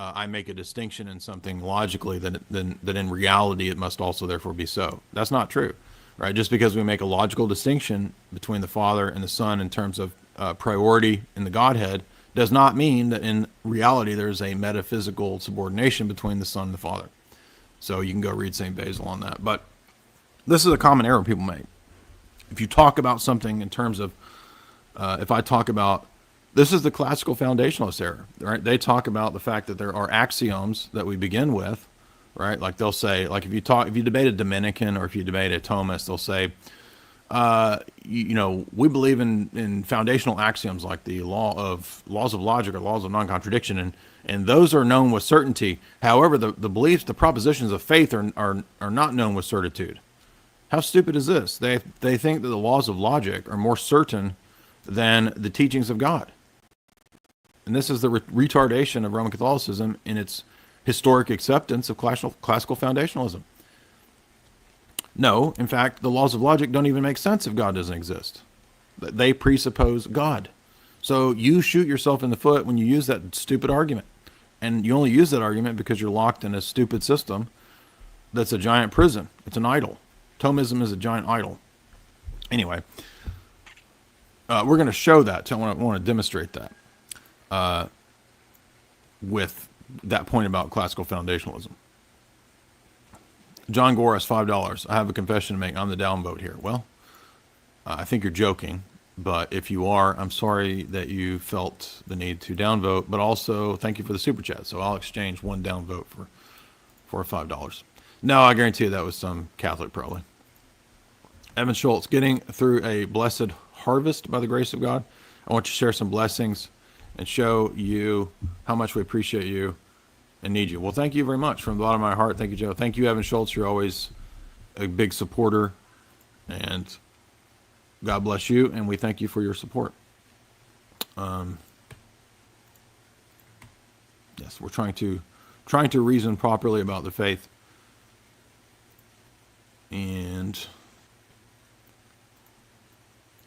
I make a distinction in something logically, that in reality it must also therefore be so. That's not true, right? Just because we make a logical distinction between the Father and the Son in terms of priority in the Godhead does not mean that in reality there's a metaphysical subordination between the Son and the Father. So you can go read St. Basil on that. But this is a common error people make. If you talk about something in terms of, if I talk about, this is the classical foundationalist error, right? They talk about the fact that there are axioms that we begin with, right? Like they'll say, like if you debate a Dominican or if you debate a Thomist, they'll say, we believe in foundational axioms like the laws of logic or laws of non-contradiction, and those are known with certainty. However, the beliefs, the propositions of faith are not known with certitude. How stupid is this? They think that the laws of logic are more certain than the teachings of God. And this is the retardation of Roman Catholicism in its historic acceptance of classical foundationalism. No, in fact, the laws of logic don't even make sense if God doesn't exist. They presuppose God. So you shoot yourself in the foot when you use that stupid argument. And you only use that argument because you're locked in a stupid system that's a giant prison. It's an idol. Thomism is a giant idol. Anyway, we're going to show that. I want to demonstrate that with that point about classical foundationalism. John Goras, $5. I have a confession to make. I'm the downvote here. Well, I think you're joking, but if you are, I'm sorry that you felt the need to downvote, but also thank you for the super chat. So I'll exchange one downvote for $5. No, I guarantee you that was some Catholic probably. Evan Schultz, getting through a blessed harvest by the grace of God. I want to share some blessings and show you how much we appreciate you and need you. Well, thank you very much from the bottom of my heart. Thank you, Joe. Thank you, Evan Schultz. You're always a big supporter, and God bless you, and we thank you for your support. Yes, we're trying to reason properly about the faith, and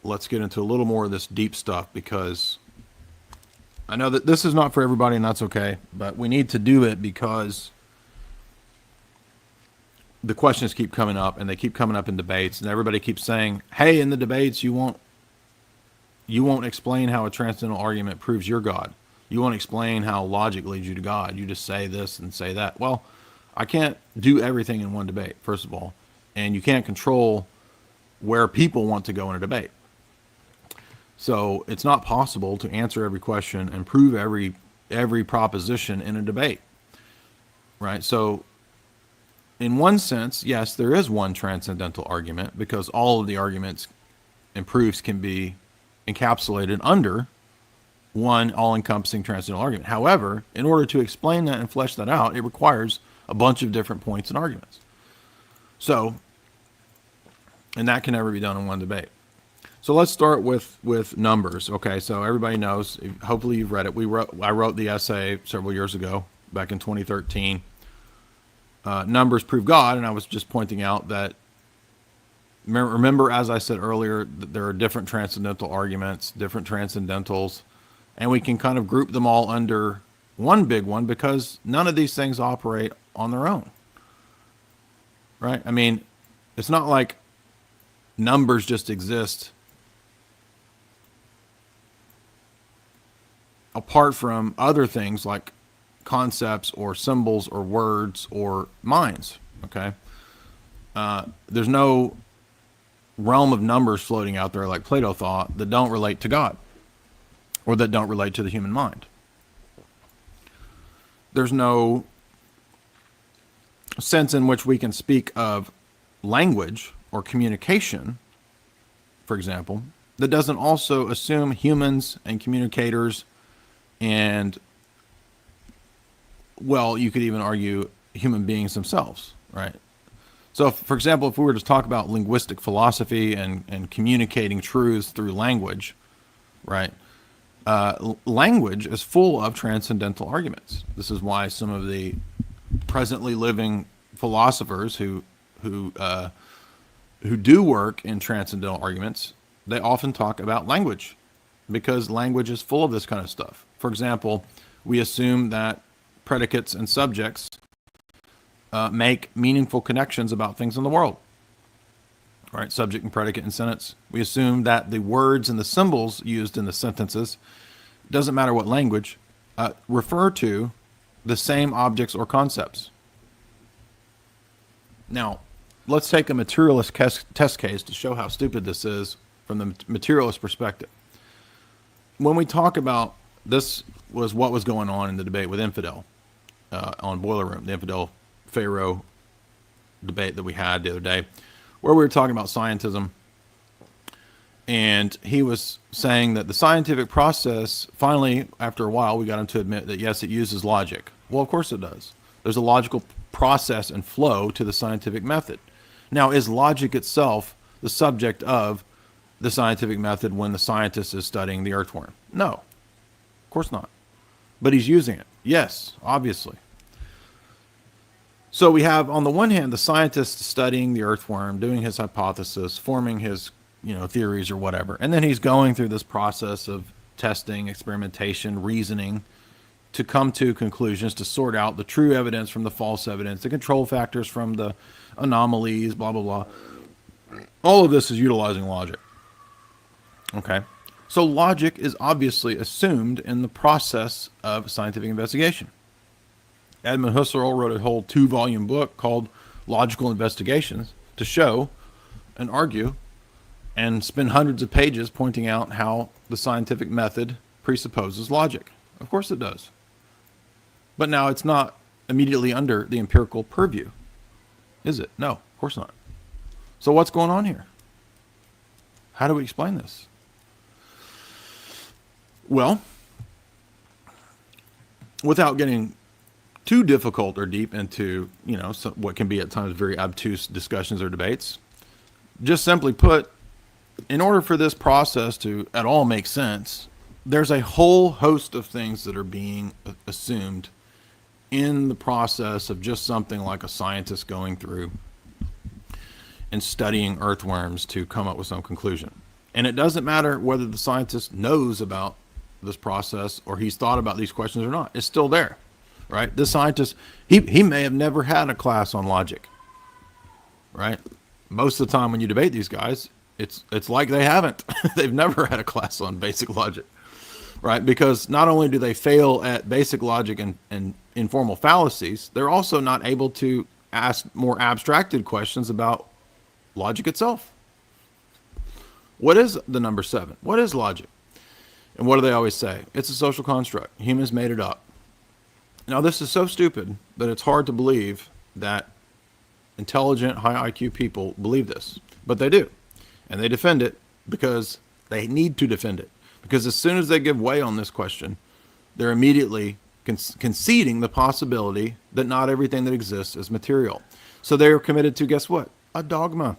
let's get into a little more of this deep stuff, because I know that this is not for everybody, and that's okay, but we need to do it because the questions keep coming up, and they keep coming up in debates, and everybody keeps saying, hey, in the debates you won't explain how a transcendental argument proves your God. You won't explain how logic leads you to God. You just say this and say that. Well, I can't do everything in one debate, first of all, and you can't control where people want to go in a debate. So it's not possible to answer every question and prove every proposition in a debate, right? So in one sense, yes, there is one transcendental argument, because all of the arguments and proofs can be encapsulated under one all-encompassing transcendental argument. However, in order to explain that and flesh that out, it requires a bunch of different points and arguments. So, and that can never be done in one debate. So let's start with numbers. Okay, so everybody knows, hopefully you've read it. I wrote the essay several years ago, back in 2013. Numbers prove God, and I was just pointing out that, remember, as I said earlier, that there are different transcendental arguments, different transcendentals, and we can kind of group them all under one big one, because none of these things operate on their own, right? I mean, it's not like numbers just exist apart from other things like concepts or symbols or words or minds, okay? There's no realm of numbers floating out there like Plato thought that don't relate to God or that don't relate to the human mind. There's no sense in which we can speak of language or communication, for example, that doesn't also assume humans and communicators and, well, you could even argue human beings themselves, right? So, for example, if we were to talk about linguistic philosophy and communicating truths through language, right? Language is full of transcendental arguments. This is why some of the presently living philosophers who do work in transcendental arguments, they often talk about language, because language is full of this kind of stuff. For example, we assume that predicates, and subjects make meaningful connections about things in the world. Right? Subject and predicate and sentence. We assume that the words and the symbols used in the sentences, doesn't matter what language, refer to the same objects or concepts. Now, let's take a materialist test case to show how stupid this is from the materialist perspective. When we talk about this, was what was going on in the debate with Infidel on Boiler Room, the Infidel Pharaoh debate that we had the other day, where we were talking about scientism, and he was saying that the scientific process, finally, after a while, we got him to admit that yes, it uses logic. Well, of course it does. There's a logical process and flow to the scientific method. Now, is logic itself the subject of the scientific method when the scientist is studying the earthworm? No, of course not. But he's using it. Yes, obviously. So we have, on the one hand, the scientist studying the earthworm, doing his hypothesis, forming his theories or whatever. And then he's going through this process of testing, experimentation, reasoning to come to conclusions, to sort out the true evidence from the false evidence, the control factors from the anomalies, blah, blah, blah. All of this is utilizing logic. Okay. So logic is obviously assumed in the process of scientific investigation. Edmund Husserl wrote a whole 2-volume book called Logical Investigations to show and argue and spend hundreds of pages pointing out how the scientific method presupposes logic. Of course it does. But now it's not immediately under the empirical purview, is it? No, of course not. So what's going on here? How do we explain this? Well, without getting too difficult or deep into, what can be at times very obtuse discussions or debates, just simply put, in order for this process to at all make sense, there's a whole host of things that are being assumed in the process of just something like a scientist going through and studying earthworms to come up with some conclusion. And it doesn't matter whether the scientist knows about this process or he's thought about these questions or not. It's still there, right? The scientist, he may have never had a class on logic, right? Most of the time when you debate these guys, it's like they haven't. They've never had a class on basic logic, right? Because not only do they fail at basic logic and informal fallacies, they're also not able to ask more abstracted questions about logic itself. What is the number 7? What is logic? And what do they always say? It's a social construct. Humans made it up. Now, this is so stupid that it's hard to believe that intelligent, high IQ people believe this. But they do. And they defend it because they need to defend it. Because as soon as they give way on this question, they're immediately conceding the possibility that not everything that exists is material. So they're committed to, guess what? A dogma.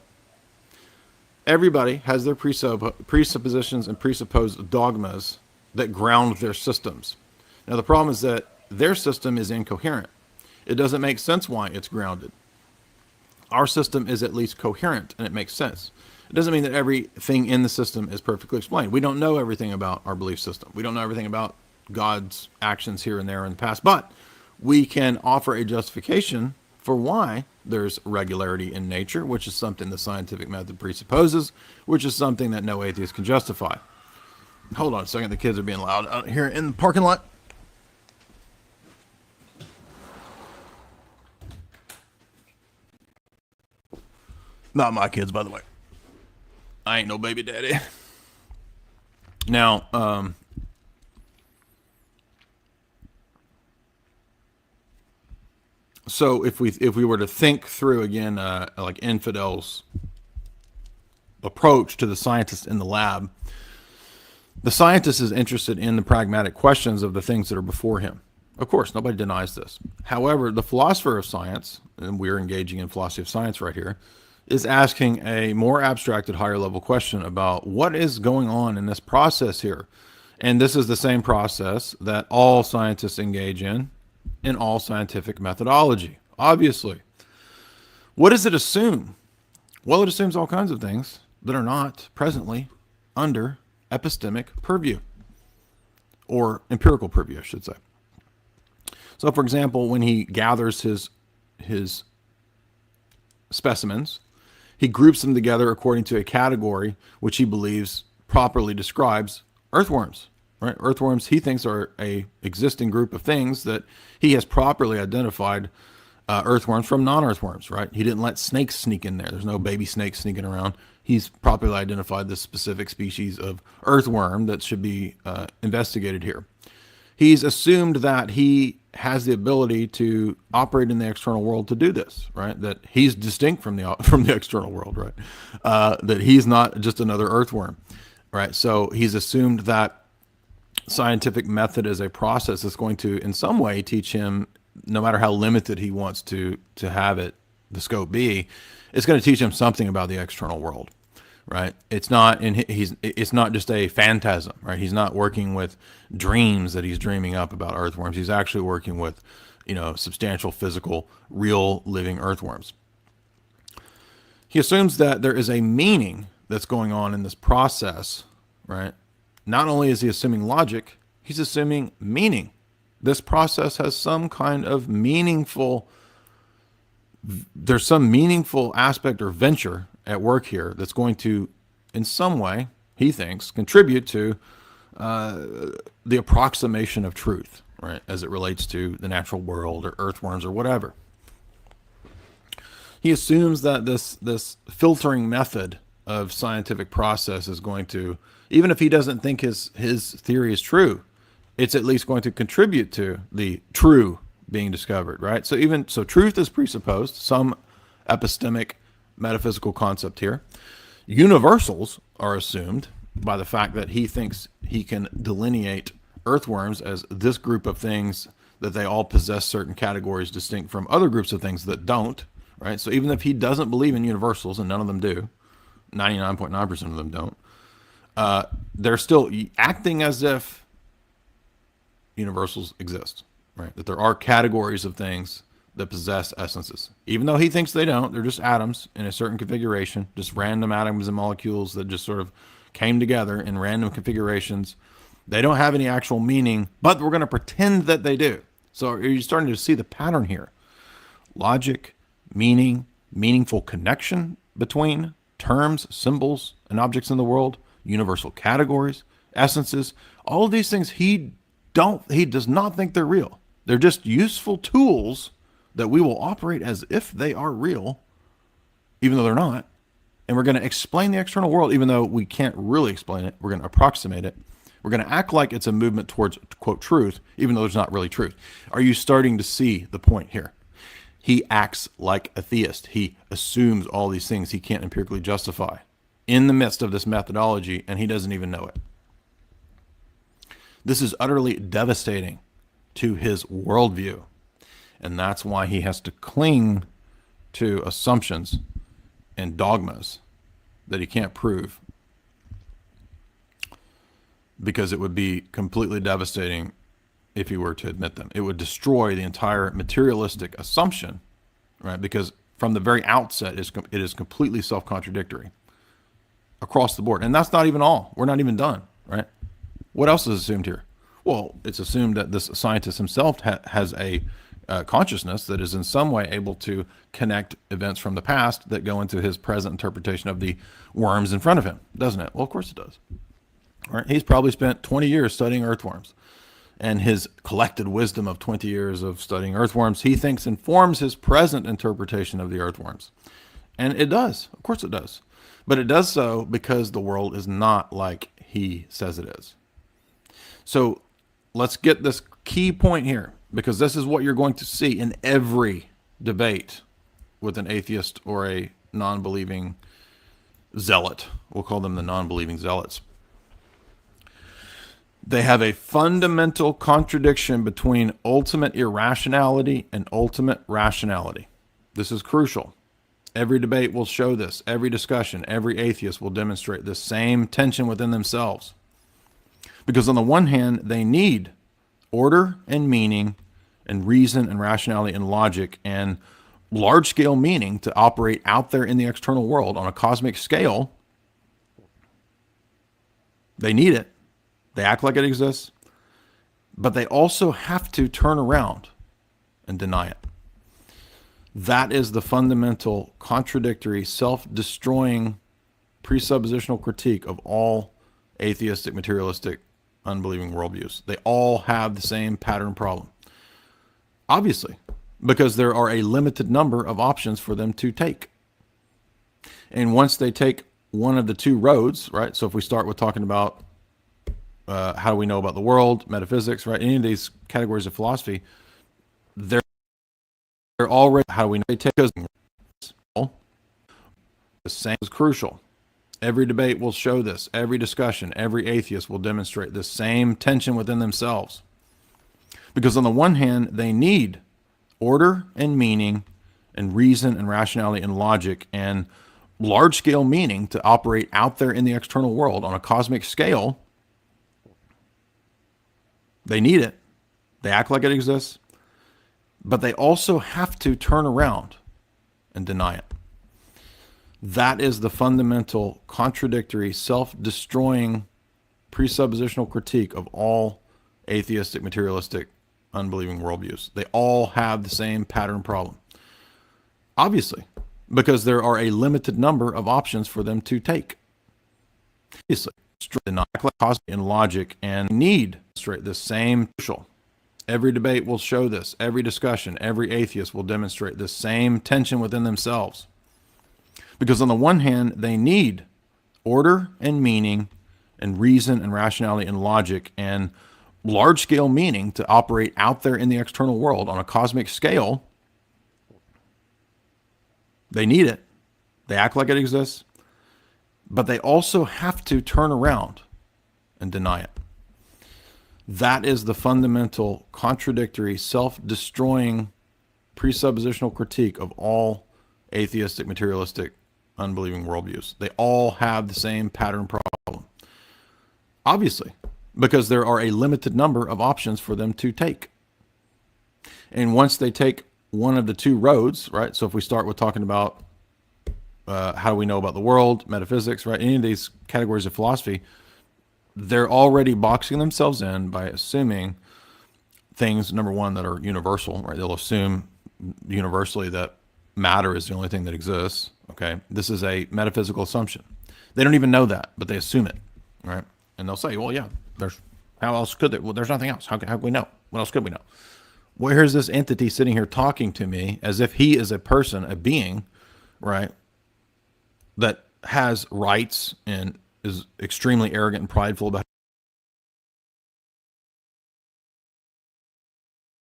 Everybody has their presuppositions and presupposed dogmas that ground their systems. Now, the problem is that their system is incoherent. It doesn't make sense why it's grounded. Our system is at least coherent, and it makes sense. It doesn't mean that everything in the system is perfectly explained. We don't know everything about our belief system. We don't know everything about God's actions here and there in the past, but we can offer a justification for why there's regularity in nature, which is something the scientific method presupposes, which is something that no atheist can justify. Hold on a second. The kids are being loud out here in the parking lot. Not my kids, by the way. I ain't no baby daddy. Now, so if we were to think through again, like Infidel's approach to the scientist in the lab, the scientist is interested in the pragmatic questions of the things that are before him. Of course, nobody denies this. However, the philosopher of science, and we're engaging in philosophy of science right here, is asking a more abstracted, higher level question about what is going on in this process here. And this is the same process that all scientists engage in all scientific methodology, obviously. What does it assume? Well, it assumes all kinds of things that are not presently under epistemic purview, or empirical purview, I should say. So, for example, when he gathers his specimens, he groups them together according to a category which he believes properly describes earthworms. Right? Earthworms, he thinks, are a existing group of things that he has properly identified earthworms from non-earthworms. Right? He didn't let snakes sneak in there. There's no baby snakes sneaking around. He's properly identified this specific species of earthworm that should be investigated here. He's assumed that he has the ability to operate in the external world to do this, right? That he's distinct from the external world, right? That he's not just another earthworm, right? So he's assumed that scientific method is a process that's going to, in some way, teach him, no matter how limited he wants to have it, the scope be, it's going to teach him something about the external world, right? It's not it's not just a phantasm, right? He's not working with dreams that he's dreaming up about earthworms. He's actually working with, substantial, physical, real, living earthworms. He assumes that there is a meaning that's going on in this process, right? Not only is he assuming logic, he's assuming meaning. This process has some kind of there's some meaningful aspect or venture at work here that's going to, in some way, he thinks, contribute to the approximation of truth, right, as it relates to the natural world or earthworms or whatever. He assumes that this filtering method of scientific process is going to, even if he doesn't think his theory is true, it's at least going to contribute to the true being discovered, right? So truth is presupposed, some epistemic metaphysical concept here. Universals are assumed by the fact that he thinks he can delineate earthworms as this group of things, that they all possess certain categories distinct from other groups of things that don't, right? So even if he doesn't believe in universals, and none of them do, 99.9% of them don't, they're still acting as if universals exist, right? That there are categories of things that possess essences. Even though he thinks they don't, they're just atoms in a certain configuration, just random atoms and molecules that just sort of came together in random configurations. They don't have any actual meaning, but we're going to pretend that they do. So are you starting to see the pattern here? Logic, meaning, meaningful connection between terms, symbols, and objects in the world, universal categories, essences, all of these things he does not think they're real. They're just useful tools that we will operate as if they are real, even though they're not. And we're going to explain the external world, even though we can't really explain it. We're going to approximate it. We're going to act like it's a movement towards, quote, truth, even though there's not really truth. Are you starting to see the point here? He acts like a theist. He assumes all these things he can't empirically justify in the midst of this methodology, and he doesn't even know it. This is utterly devastating to his worldview. And that's why he has to cling to assumptions and dogmas that he can't prove, because it would be completely devastating if he were to admit them. It would destroy the entire materialistic assumption, right? Because from the very outset, it is completely self-contradictory across the board. And that's not even all. We're not even done, right? What else is assumed here? Well, it's assumed that this scientist himself has a consciousness that is in some way able to connect events from the past that go into his present interpretation of the worms in front of him, doesn't it? Well, of course it does. All right. He's probably spent 20 years studying earthworms, and his collected wisdom of 20 years of studying earthworms, he thinks, informs his present interpretation of the earthworms. And it does. Of course it does. But it does so because the world is not like he says it is. So let's get this key point here, because this is what you're going to see in every debate with an atheist or a non-believing zealot. We'll call them the non-believing zealots. They have a fundamental contradiction between ultimate irrationality and ultimate rationality. This is crucial. Every debate will show this. Every discussion, every atheist will demonstrate this same tension within themselves. Because on the one hand, they need order and meaning and reason and rationality and logic and large-scale meaning to operate out there in the external world on a cosmic scale. They need it. They act like it exists. But they also have to turn around and deny it. That is the fundamental, contradictory, self-destroying, presuppositional critique of all atheistic, materialistic, unbelieving worldviews. They all have the same pattern problem. Obviously, because there are a limited number of options for them to take. And once they take one of the two roads, right? So if we start with talking about how do we know about the world, metaphysics, right? Any of these categories of philosophy, they're already, how do we know they take us? The same is crucial. Every debate will show this. Every discussion, every atheist will demonstrate this same tension within themselves. Because on the one hand, they need order and meaning and reason and rationality and logic and large-scale meaning to operate out there in the external world on a cosmic scale. They need it. They act like it exists. But they also have to turn around and deny it. That is the fundamental, contradictory, self-destroying, presuppositional critique of all atheistic, materialistic, unbelieving worldviews. They all have the same pattern problem. Obviously, because there are a limited number of options for them to take. Obviously, deny and logic and need straight the same crucial. Every debate will show this. Every discussion, every atheist will demonstrate this same tension within themselves. Because on the one hand, they need order and meaning and reason and rationality and logic and large-scale meaning to operate out there in the external world on a cosmic scale. They need it. They act like it exists. But they also have to turn around and deny it. That is the fundamental, contradictory, self-destroying, presuppositional critique of all atheistic, materialistic, unbelieving worldviews. They all have the same pattern problem. Obviously, because there are a limited number of options for them to take. And once they take one of the two roads, right? So if we start with talking about how do we know about the world, metaphysics, right? Any of these categories of philosophy, they're already boxing themselves in by assuming things, number one, that are universal, right? They'll assume universally that matter is the only thing that exists, okay? This is a metaphysical assumption. They don't even know that, but they assume it, right? And they'll say, well, yeah, how else could there? Well, there's nothing else. How can we know? What else could we know? Well, here's this entity sitting here talking to me as if he is a person, a being, right, that has rights and is extremely arrogant and prideful about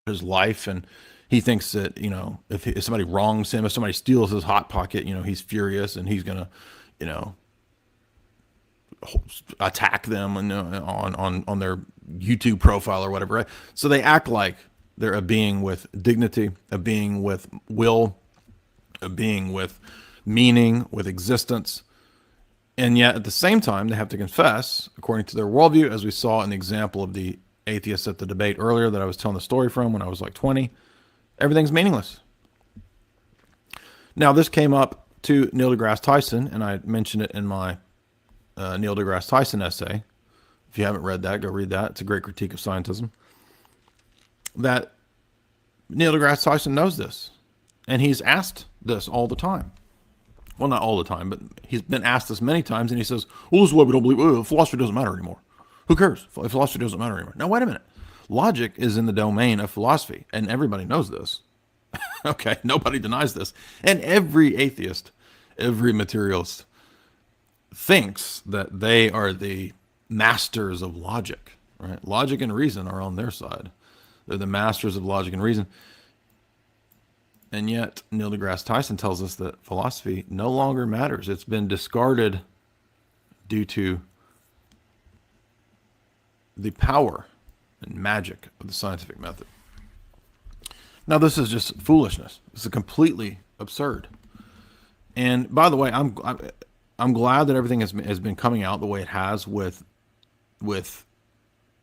his life. And he thinks that, if somebody wrongs him, if somebody steals his hot pocket, he's furious and he's going to, attack them on their YouTube profile or whatever, right? So they act like they're a being with dignity, a being with will, a being with meaning, with existence. And yet at the same time, they have to confess, according to their worldview, as we saw in the example of the atheists at the debate earlier that I was telling the story from when I was like 20, everything's meaningless. Now, this came up to Neil deGrasse Tyson, and I mentioned it in my Neil deGrasse Tyson essay. If you haven't read that, go read that. It's a great critique of scientism. That Neil deGrasse Tyson knows this, and he's asked this all the time. Well, not all the time, but he's been asked this many times, and he says, well, this is why we don't believe, philosophy doesn't matter anymore. Who cares? Philosophy doesn't matter anymore. Now, wait a minute. Logic is in the domain of philosophy, and everybody knows this. Okay, nobody denies this. And every atheist, every materialist thinks that they are the masters of logic, right? Logic and reason are on their side. They're the masters of logic and reason. And yet, Neil deGrasse Tyson tells us that philosophy no longer matters. It's been discarded due to the power and magic of the scientific method. Now, this is just foolishness. This is completely absurd. And by the way, I'm glad that everything has been coming out the way it has with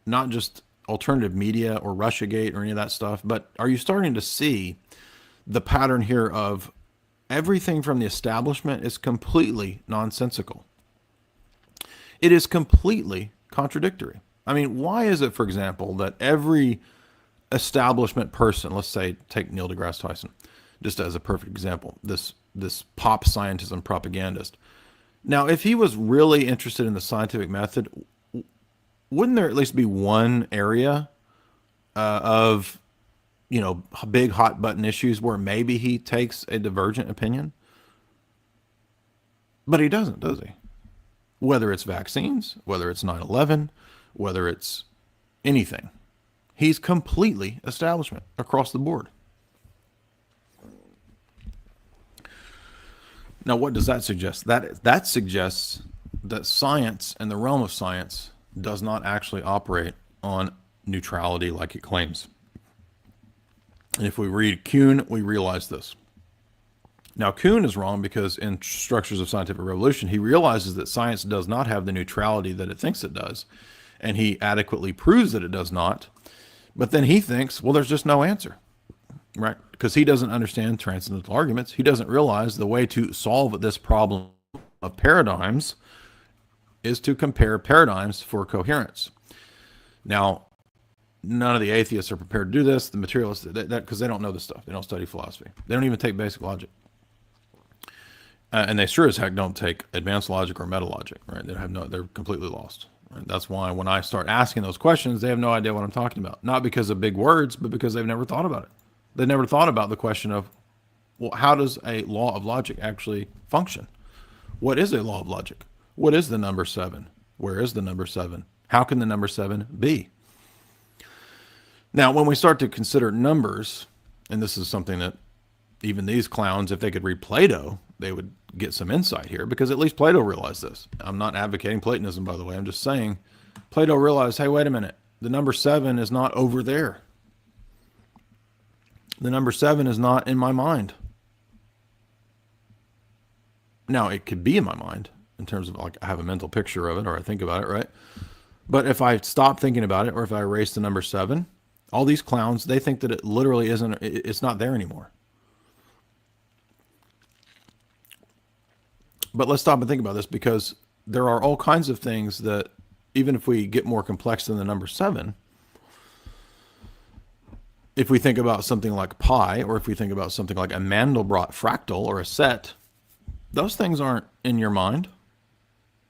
not just alternative media or Russiagate or any of that stuff, but are you starting to see the pattern here of everything from the establishment is completely nonsensical? It is completely contradictory. I mean, why is it, for example, that every establishment person, let's say, take Neil deGrasse Tyson, just as a perfect example, this pop scientist and propagandist. Now, if he was really interested in the scientific method, wouldn't there at least be one area of, big hot button issues where maybe he takes a divergent opinion? But he doesn't, does he? Whether it's vaccines, whether it's 9/11, whether it's anything, he's completely establishment across the board. Now, what does that suggest? That suggests that science and the realm of science does not actually operate on neutrality like it claims. And if we read Kuhn, we realize this. Now, Kuhn is wrong because in Structures of Scientific Revolution, he realizes that science does not have the neutrality that it thinks it does, and he adequately proves that it does not. But then he thinks, well, there's just no answer, right? Because he doesn't understand transcendental arguments. He doesn't realize the way to solve this problem of paradigms is to compare paradigms for coherence. Now, none of the atheists are prepared to do this. The materialists, because they don't know this stuff. They don't study philosophy. They don't even take basic logic. And they sure as heck don't take advanced logic or meta logic, right? They're completely lost. Right? That's why when I start asking those questions, they have no idea what I'm talking about. Not because of big words, but because they've never thought about it. They never thought about the question of, well, how does a law of logic actually function? What is a law of logic? What is the number 7? Where is the number 7? How can the number 7 be? Now, when we start to consider numbers, and this is something that even these clowns, if they could read Plato, they would get some insight here, because at least Plato realized this. I'm not advocating Platonism, by the way. I'm just saying Plato realized, hey, wait a minute. The number 7 is not over there. The number 7 is not in my mind. Now, it could be in my mind in terms of like I have a mental picture of it or I think about it, right? But if I stop thinking about it or if I erase the number 7, all these clowns, they think that it literally isn't, it's not there anymore. But let's stop and think about this, because there are all kinds of things that, even if we get more complex than the number 7, if we think about something like pi, or if we think about something like a Mandelbrot fractal or a set, those things aren't in your mind.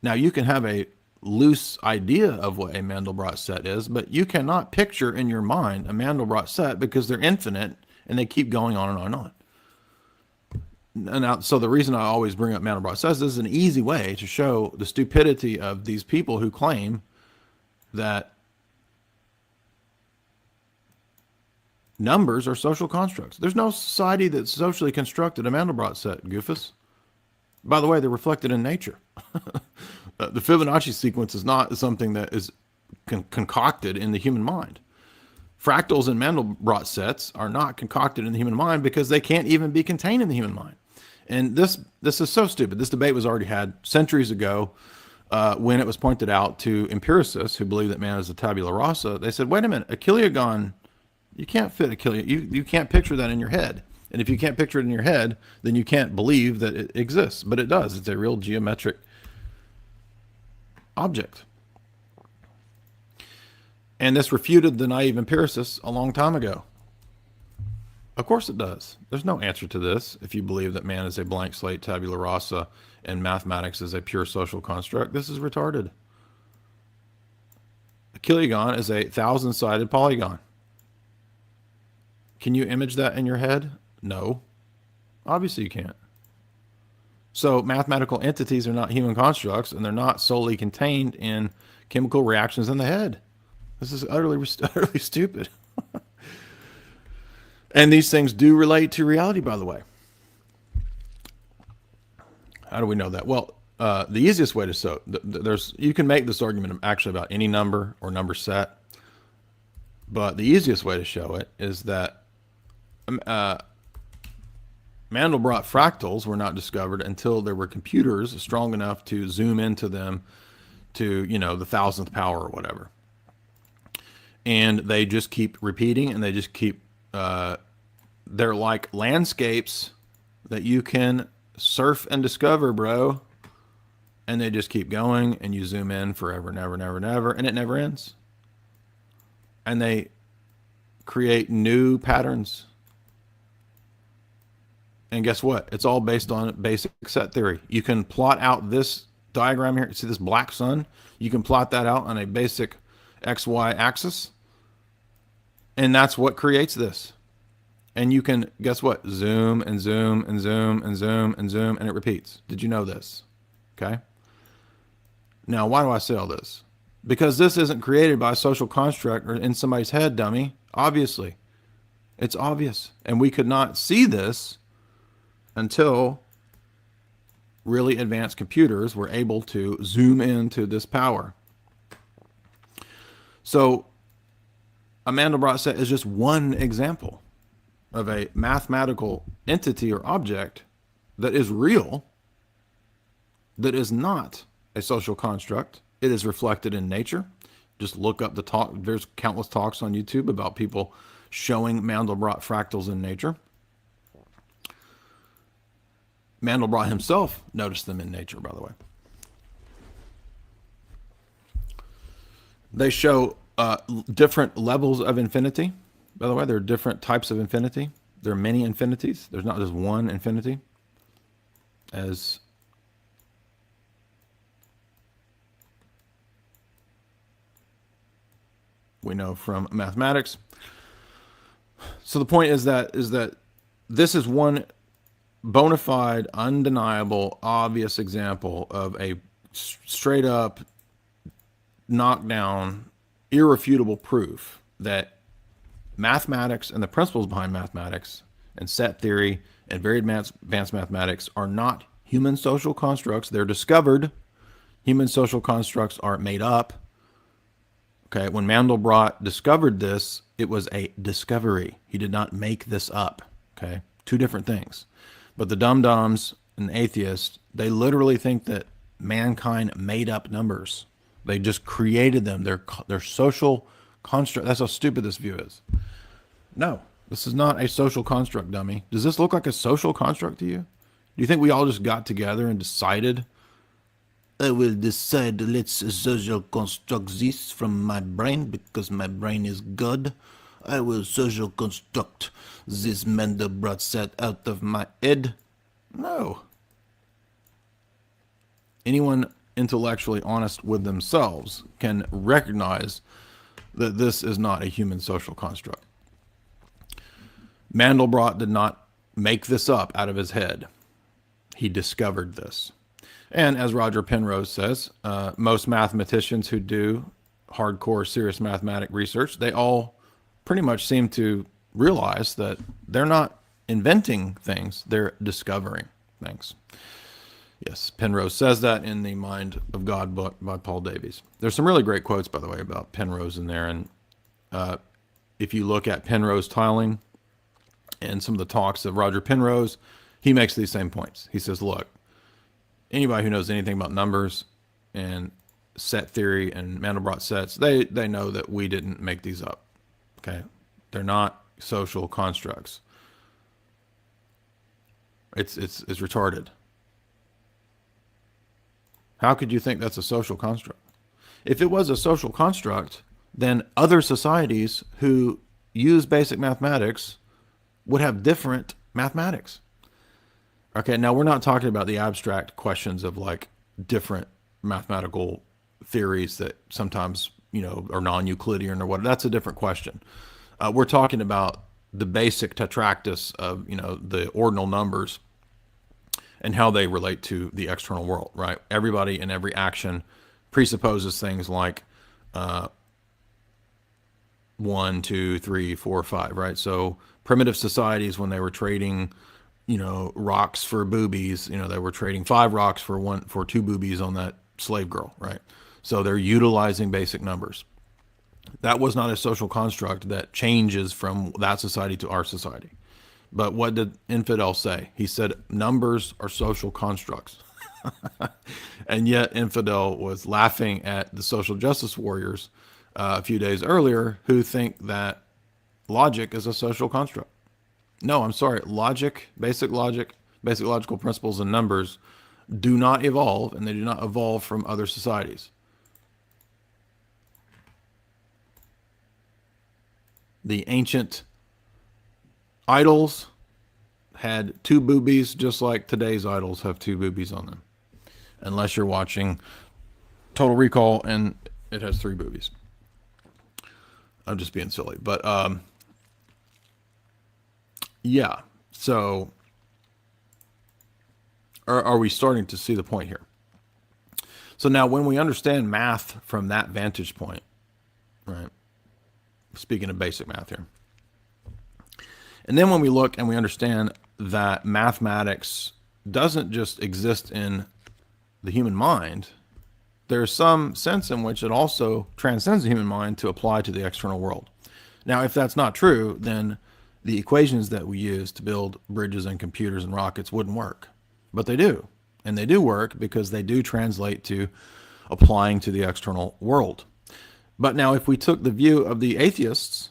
Now, you can have a loose idea of what a Mandelbrot set is, but you cannot picture in your mind a Mandelbrot set, because they're infinite and they keep going on and on and on. Now, so the reason I always bring up Mandelbrot sets, this is an easy way to show the stupidity of these people who claim that numbers are social constructs. There's no society that's socially constructed a Mandelbrot set, goofus. By the way, they're reflected in nature. The Fibonacci sequence is not something that is concocted in the human mind. Fractals and Mandelbrot sets are not concocted in the human mind because they can't even be contained in the human mind. And this is so stupid. This debate was already had centuries ago when it was pointed out to empiricists who believe that man is a tabula rasa. They said, wait a minute, a kilogon, you can't fit a kilogon. You can't picture that in your head. And if you can't picture it in your head, then you can't believe that it exists. But it does. It's a real geometric object. And this refuted the naive empiricists a long time ago. Of course it does. There's no answer to this if you believe that man is a blank slate tabula rasa and mathematics is a pure social construct. This is retarded. A kilogon is a 1,000-sided polygon. Can you image that in your head? No. Obviously you can't. So mathematical entities are not human constructs, and they're not solely contained in chemical reactions in the head. This is utterly stupid. And these things do relate to reality, by the way. How do we know that? Well, the easiest way to show, you can make this argument actually about any number or number set, but the easiest way to show it is that Mandelbrot fractals were not discovered until there were computers strong enough to zoom into them to, the 1,000th power or whatever. And they just keep repeating, and they just keep, they're like landscapes that you can surf and discover, bro. And they just keep going, and you zoom in forever and ever and ever and ever, and it never ends. And they create new patterns. And guess what? It's all based on basic set theory. You can plot out this diagram here. See this black sun? You can plot that out on a basic XY axis. And that's what creates this. And you can, guess what? Zoom and zoom and zoom and zoom and zoom, and it repeats. Did you know this? Okay. Now, why do I say all this? Because this isn't created by a social construct or in somebody's head, dummy. Obviously. It's obvious. And we could not see this until really advanced computers were able to zoom into this power. So a Mandelbrot set is just one example of a mathematical entity or object that is real, that is not a social construct. It is reflected in nature. Just look up the talk. There's countless talks on YouTube about people showing Mandelbrot fractals in nature. Mandelbrot himself noticed them in nature, by the way. They show different levels of infinity. By the way, there are different types of infinity. There are many infinities. There's not just one infinity, as we know from mathematics. So the point is that this is one bona fide, undeniable, obvious example of a straight up, knockdown, irrefutable proof that mathematics and the principles behind mathematics and set theory and very advanced mathematics are not human social constructs. They're discovered. Human social constructs are made up. Okay, when Mandelbrot discovered this, it was a discovery. He did not make this up. Okay, two different things. But the dum-dums and atheists, they literally think that mankind made up numbers. They just created them. They're social construct. That's how stupid this view is. No, this is not a social construct, dummy. Does this look like a social construct to you? Do you think we all just got together and decided, I will decide, let's social construct this from my brain because my brain is good. I will social construct this Mandelbrot set out of my head. No. Anyone intellectually honest with themselves can recognize that this is not a human social construct. Mandelbrot did not make this up out of his head. He discovered this. And as Roger Penrose says, most mathematicians who do hardcore, serious mathematic research, they all pretty much seem to realize that they're not inventing things, they're discovering things. Yes, Penrose says that in the Mind of God book by Paul Davies. There's some really great quotes, by the way, about Penrose in there. And if you look at Penrose tiling and some of the talks of Roger Penrose, he makes these same points. He says, look, anybody who knows anything about numbers and set theory and Mandelbrot sets, they know that we didn't make these up. Okay, they're not social constructs. It's retarded. How could you think that's a social construct? If it was a social construct, then other societies who use basic mathematics would have different mathematics. Okay, now we're not talking about the abstract questions of like different mathematical theories that sometimes, are non-Euclidean or what. That's a different question. We're talking about the basic tetractys of, the ordinal numbers and how they relate to the external world, right? Everybody and every action presupposes things like 1, 2, 3, 4, 5, right? So primitive societies, when they were trading, rocks for boobies, they were trading 5 rocks for 2 boobies on that slave girl, right? So they're utilizing basic numbers. That was not a social construct that changes from that society to our society. But what did Infidel say? He said numbers are social constructs. And yet Infidel was laughing at the social justice warriors a few days earlier who think that logic is a social construct. No, I'm sorry. Basic logical principles and numbers do not evolve, and they do not evolve from other societies. The ancient idols had two boobies, just like today's idols have two boobies on them. Unless you're watching Total Recall and it has three boobies. I'm just being silly. But yeah. So are we starting to see the point here? So now when we understand math from that vantage point, right? Speaking of basic math here. And then when we look and we understand that mathematics doesn't just exist in the human mind, there's some sense in which it also transcends the human mind to apply to the external world. Now, if that's not true, then the equations that we use to build bridges and computers and rockets wouldn't work. But they do. And they do work because they do translate to applying to the external world. But now, if we took the view of the atheists,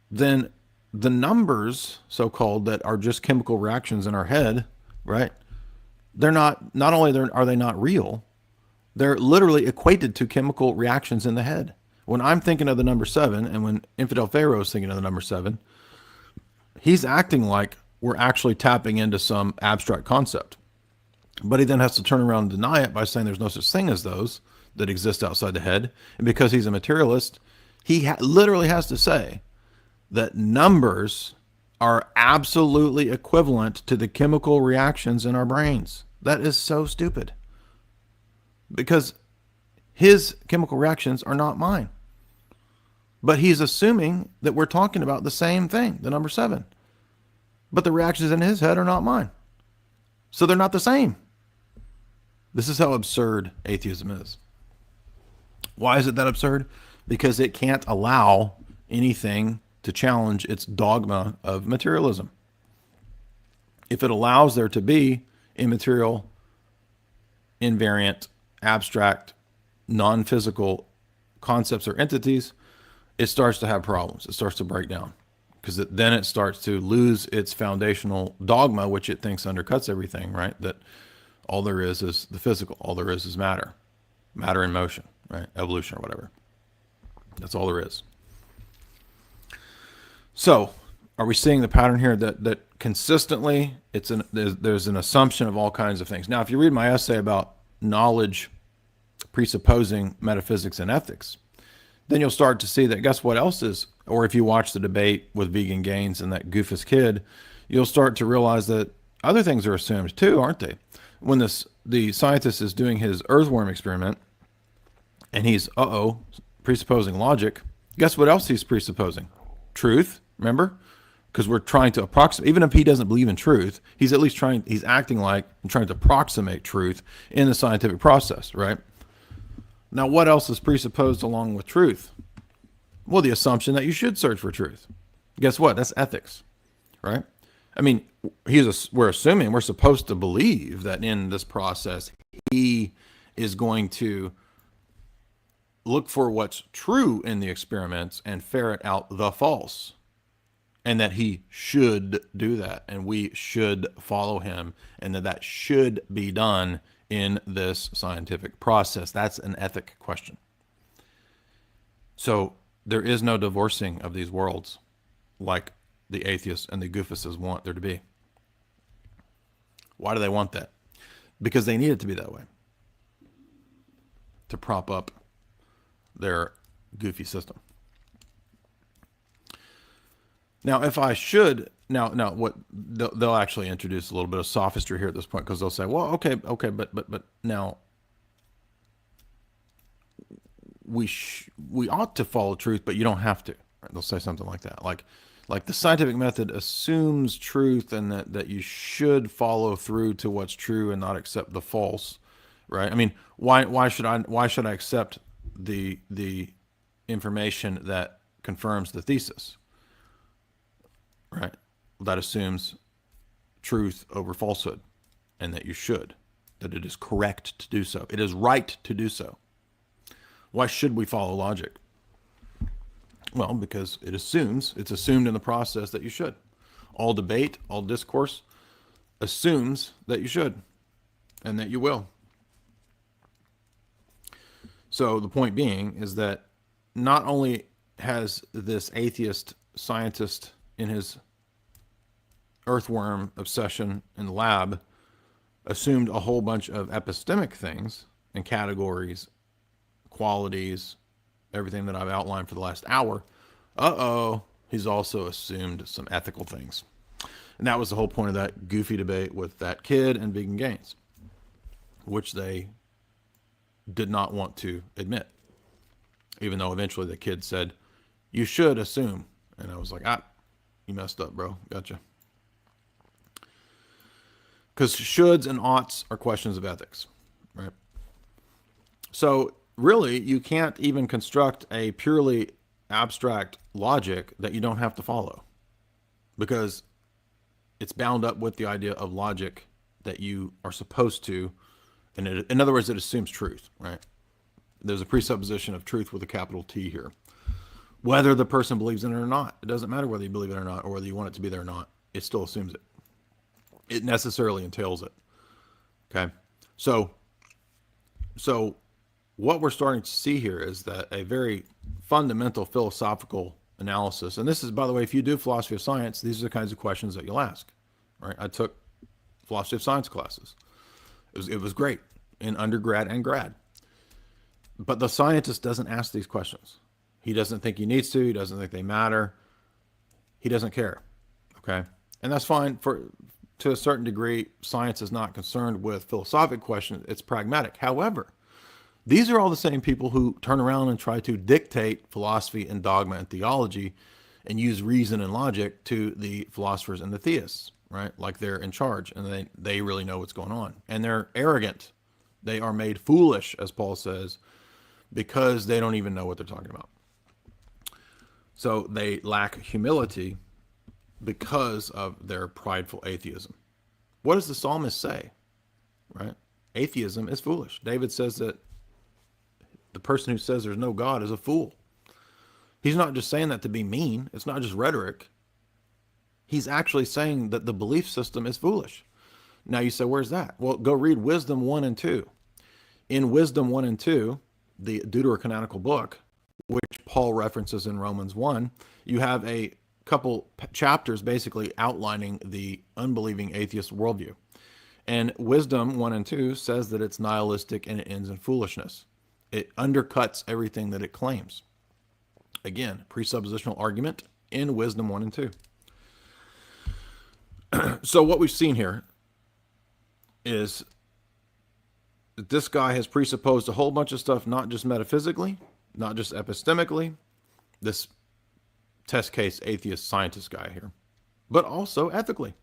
then the numbers, so-called, that are just chemical reactions in our head, right? They're not only are they not real, they're literally equated to chemical reactions in the head. When I'm thinking of the number 7, and when Infidel Pharaoh is thinking of the number 7, he's acting like we're actually tapping into some abstract concept. But he then has to turn around and deny it by saying there's no such thing as those that exist outside the head. And because he's a materialist, he literally has to say that numbers are absolutely equivalent to the chemical reactions in our brains. That is so stupid. Because his chemical reactions are not mine. But he's assuming that we're talking about the same thing, the number 7. But the reactions in his head are not mine. So they're not the same. This is how absurd atheism is. Why is it that absurd? Because it can't allow anything to challenge its dogma of materialism. If it allows there to be immaterial, invariant, abstract, non-physical concepts or entities, it starts to have problems. It starts to break down. Because then it starts to lose its foundational dogma, which it thinks undercuts everything, right? That all there is the physical. All there is matter. Matter in motion, right? Evolution or whatever. That's all there is. So, are we seeing the pattern here that consistently there's an assumption of all kinds of things? Now, if you read my essay about knowledge presupposing metaphysics and ethics, then you'll start to see that guess what else is, or if you watch the debate with Vegan Gains and that goofus kid, you'll start to realize that other things are assumed too, aren't they? When the scientist is doing his earthworm experiment and he's, presupposing logic, guess what else he's presupposing? Truth, remember? Because we're trying to approximate, even if he doesn't believe in truth, he's at least he's acting like and trying to approximate truth in the scientific process, right? Now, what else is presupposed along with truth? Well, the assumption that you should search for truth. Guess what? That's ethics, right? I mean, we're assuming, we're supposed to believe that in this process, he is going to look for what's true in the experiments and ferret out the false. And that he should do that. And we should follow him. And that should be done in this scientific process. That's an ethic question. So there is no divorcing of these worlds like the atheists and the goofuses want there to be. Why do they want that? Because they need it to be that way. To prop up their goofy system. Now, if I should, now what they'll actually introduce a little bit of sophistry here at this point, because they'll say, well, okay, but now we ought to follow truth, but you don't have to. Right? They'll say something like that, like the scientific method assumes truth, and that you should follow through to what's true and not accept the false, right? I mean, why should I accept the information that confirms the thesis? Right? That assumes truth over falsehood, and that you should, that it is correct to do so. It is right to do so. Why should we follow logic? Well, because it's assumed in the process that you should. All debate, all discourse assumes that you should, and that you will. So the point being is that not only has this atheist scientist in his earthworm obsession in the lab assumed a whole bunch of epistemic things and categories, qualities, everything that I've outlined for the last hour. He's also assumed some ethical things. And that was the whole point of that goofy debate with that kid and Vegan Gains, which they did not want to admit, even though eventually the kid said, "You should assume." And I was like, you messed up, bro. Gotcha. Because shoulds and oughts are questions of ethics, right? So really, you can't even construct a purely abstract logic that you don't have to follow, because it's bound up with the idea of logic that you are supposed to. And in other words, it assumes truth, right? There's a presupposition of truth with a capital T here. Whether the person believes in it or not, it doesn't matter whether you believe it or not, or whether you want it to be there or not. It still assumes it. It necessarily entails it. Okay, so what we're starting to see here is that a very fundamental philosophical analysis, and this is, by the way, if you do philosophy of science, these are the kinds of questions that you'll ask, right? I took philosophy of science classes. It was great in undergrad and grad. But the scientist doesn't ask these questions. He doesn't think he needs to. He doesn't think they matter. He doesn't care. Okay, and that's fine. To a certain degree, science is not concerned with philosophic questions. It's pragmatic. However, these are all the same people who turn around and try to dictate philosophy and dogma and theology and use reason and logic to the philosophers and the theists, right? Like they're in charge and they really know what's going on. And they're arrogant. They are made foolish, as Paul says, because they don't even know what they're talking about. So they lack humility because of their prideful atheism. What does the psalmist say? Right? Atheism is foolish. David says that the person who says there's no God is a fool. He's not just saying that to be mean. It's not just rhetoric. He's actually saying that the belief system is foolish. Now you say, where's that? Well, go read Wisdom 1 and 2. In Wisdom 1 and 2, the deuterocanonical book, which Paul references in Romans 1, you have a couple chapters basically outlining the unbelieving atheist worldview. And Wisdom 1 and 2 says that it's nihilistic and it ends in foolishness. It undercuts everything that it claims. Again, presuppositional argument in Wisdom 1 and 2. So what we've seen here is that this guy has presupposed a whole bunch of stuff, not just metaphysically, not just epistemically, this test case atheist scientist guy here, but also ethically.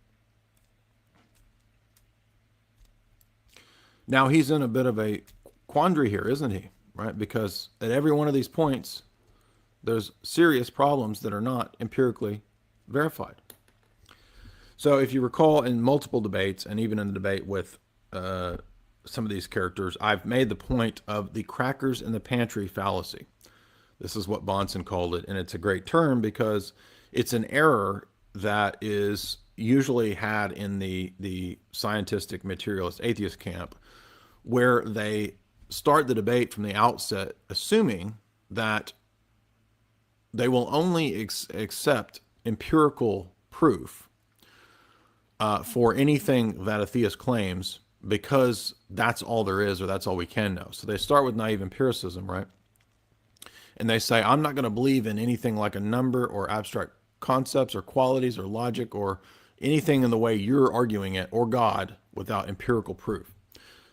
Now he's in a bit of a quandary here, isn't he? Right? Because at every one of these points, there's serious problems that are not empirically verified. So if you recall, in multiple debates, and even in the debate with some of these characters, I've made the point of the crackers in the pantry fallacy. This is what Bahnsen called it, and it's a great term because it's an error that is usually had in the scientific materialist atheist camp, where they start the debate from the outset assuming that they will only accept empirical proof for anything that a theist claims, because that's all there is, or that's all we can know. So they start with naive empiricism, right? And they say, I'm not going to believe in anything like a number or abstract concepts or qualities or logic or anything in the way you're arguing it, or God, without empirical proof.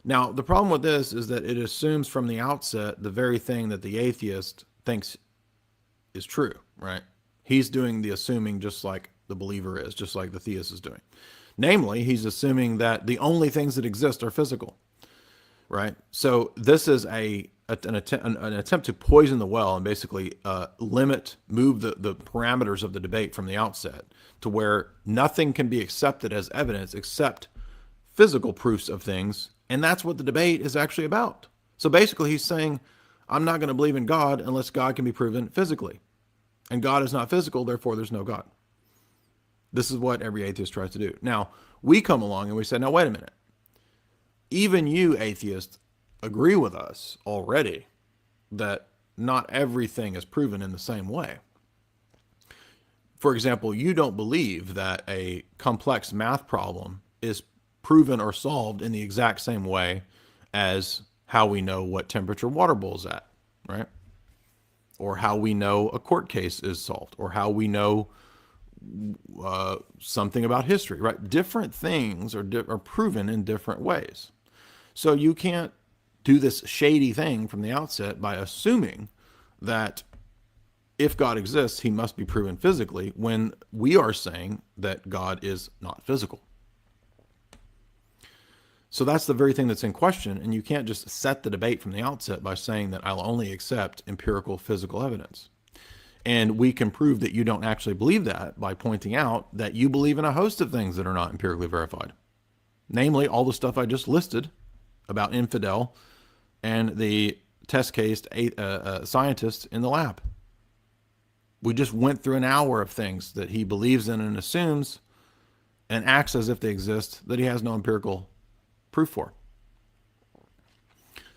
Now, the problem with this is that it assumes from the outset the very thing that the atheist thinks is true, right? He's doing the assuming just like the believer is, just like the theist is doing. Namely, he's assuming that the only things that exist are physical, right? So this is an attempt to poison the well and basically move the parameters of the debate from the outset to where nothing can be accepted as evidence except physical proofs of things. And that's what the debate is actually about. So basically he's saying, I'm not going to believe in God unless God can be proven physically. And God is not physical, therefore there's no God. This is what every atheist tries to do. Now, we come along and we say, now wait a minute. Even you atheists agree with us already that not everything is proven in the same way. For example, you don't believe that a complex math problem is proven or solved in the exact same way as how we know what temperature water boil is at, right? Or how we know a court case is solved, or how we know something about history, right? Different things are proven in different ways. So you can't do this shady thing from the outset by assuming that if God exists, he must be proven physically, when we are saying that God is not physical. So that's the very thing that's in question, and you can't just set the debate from the outset by saying that I'll only accept empirical physical evidence. And we can prove that you don't actually believe that by pointing out that you believe in a host of things that are not empirically verified. Namely, all the stuff I just listed about infidel and the test cased scientist in the lab. We just went through an hour of things that he believes in and assumes and acts as if they exist that he has no empirical proof for.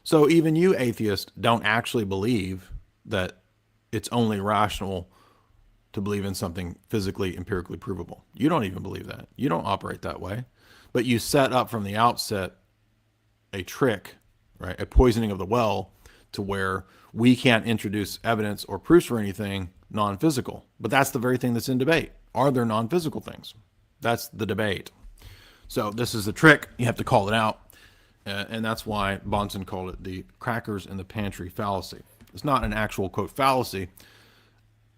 So even you atheists don't actually believe that it's only rational to believe in something physically, empirically provable. You don't even believe that. You don't operate that way. But you set up from the outset a trick, right? A poisoning of the well to where we can't introduce evidence or proofs for anything non-physical. But that's the very thing that's in debate. Are there non-physical things? That's the debate. So this is a trick. You have to call it out. And that's why Bahnsen called it the crackers in the pantry fallacy. It's not an actual, quote, fallacy,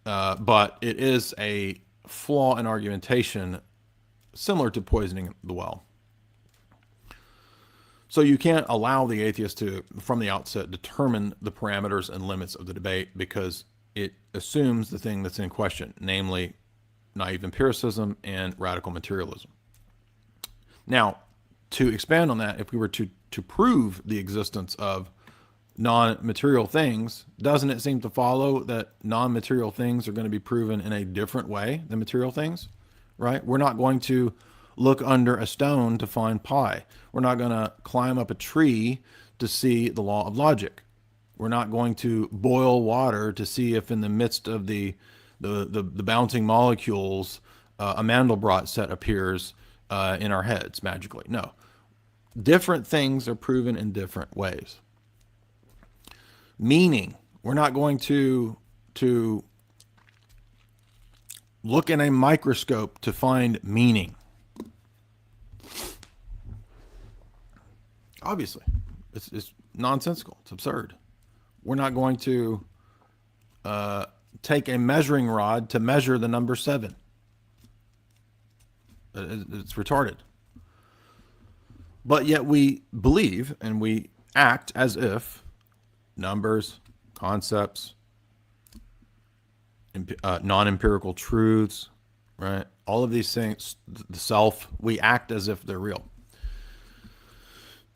but it is a flaw in argumentation similar to poisoning the well. So you can't allow the atheist to, from the outset, determine the parameters and limits of the debate because it assumes the thing that's in question, namely naive empiricism and radical materialism. Now, to expand on that, if we were to prove the existence of non-material things, doesn't it seem to follow that non-material things are going to be proven in a different way than material things, right? We're not going to look under a stone to find pi. We're not going to climb up a tree to see the law of logic. We're not going to boil water to see if in the midst of the bouncing molecules, a Mandelbrot set appears in our heads magically. No. Different things are proven in different ways. Meaning, we're not going to look in a microscope to find meaning. Obviously, it's nonsensical. It's absurd. We're not going to take a measuring rod to measure the number 7. It's retarded. But yet we believe and we act as if numbers, concepts, non-empirical truths, right? All of these things, the self, we act as if they're real.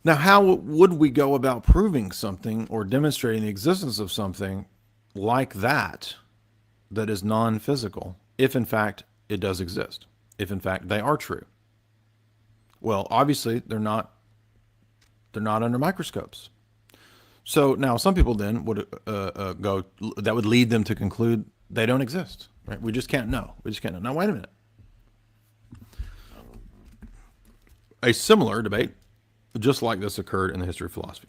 Now, how would we go about proving something or demonstrating the existence of something like that that is non-physical, if in fact it does exist, if in fact they are true? Well, obviously they're not under microscopes. So now some people then would go, that would lead them to conclude they don't exist, right? We just can't know. We just can't know. Now, wait a minute. A similar debate just like this occurred in the history of philosophy.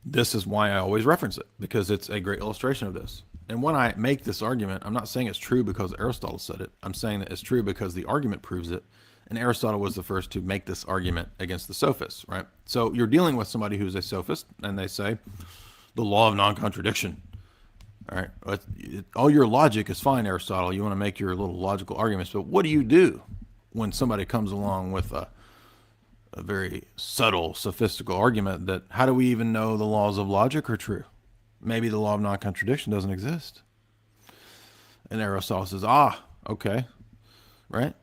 This is why I always reference it, because it's a great illustration of this. And when I make this argument, I'm not saying it's true because Aristotle said it. I'm saying that it's true because the argument proves it. And Aristotle was the first to make this argument against the sophists, right? So you're dealing with somebody who's a sophist, and they say the law of non-contradiction. All right, all your logic is fine, Aristotle. You want to make your little logical arguments, but what do you do when somebody comes along with a very subtle, sophistical argument that how do we even know the laws of logic are true? Maybe the law of non-contradiction doesn't exist. And Aristotle says, okay, right?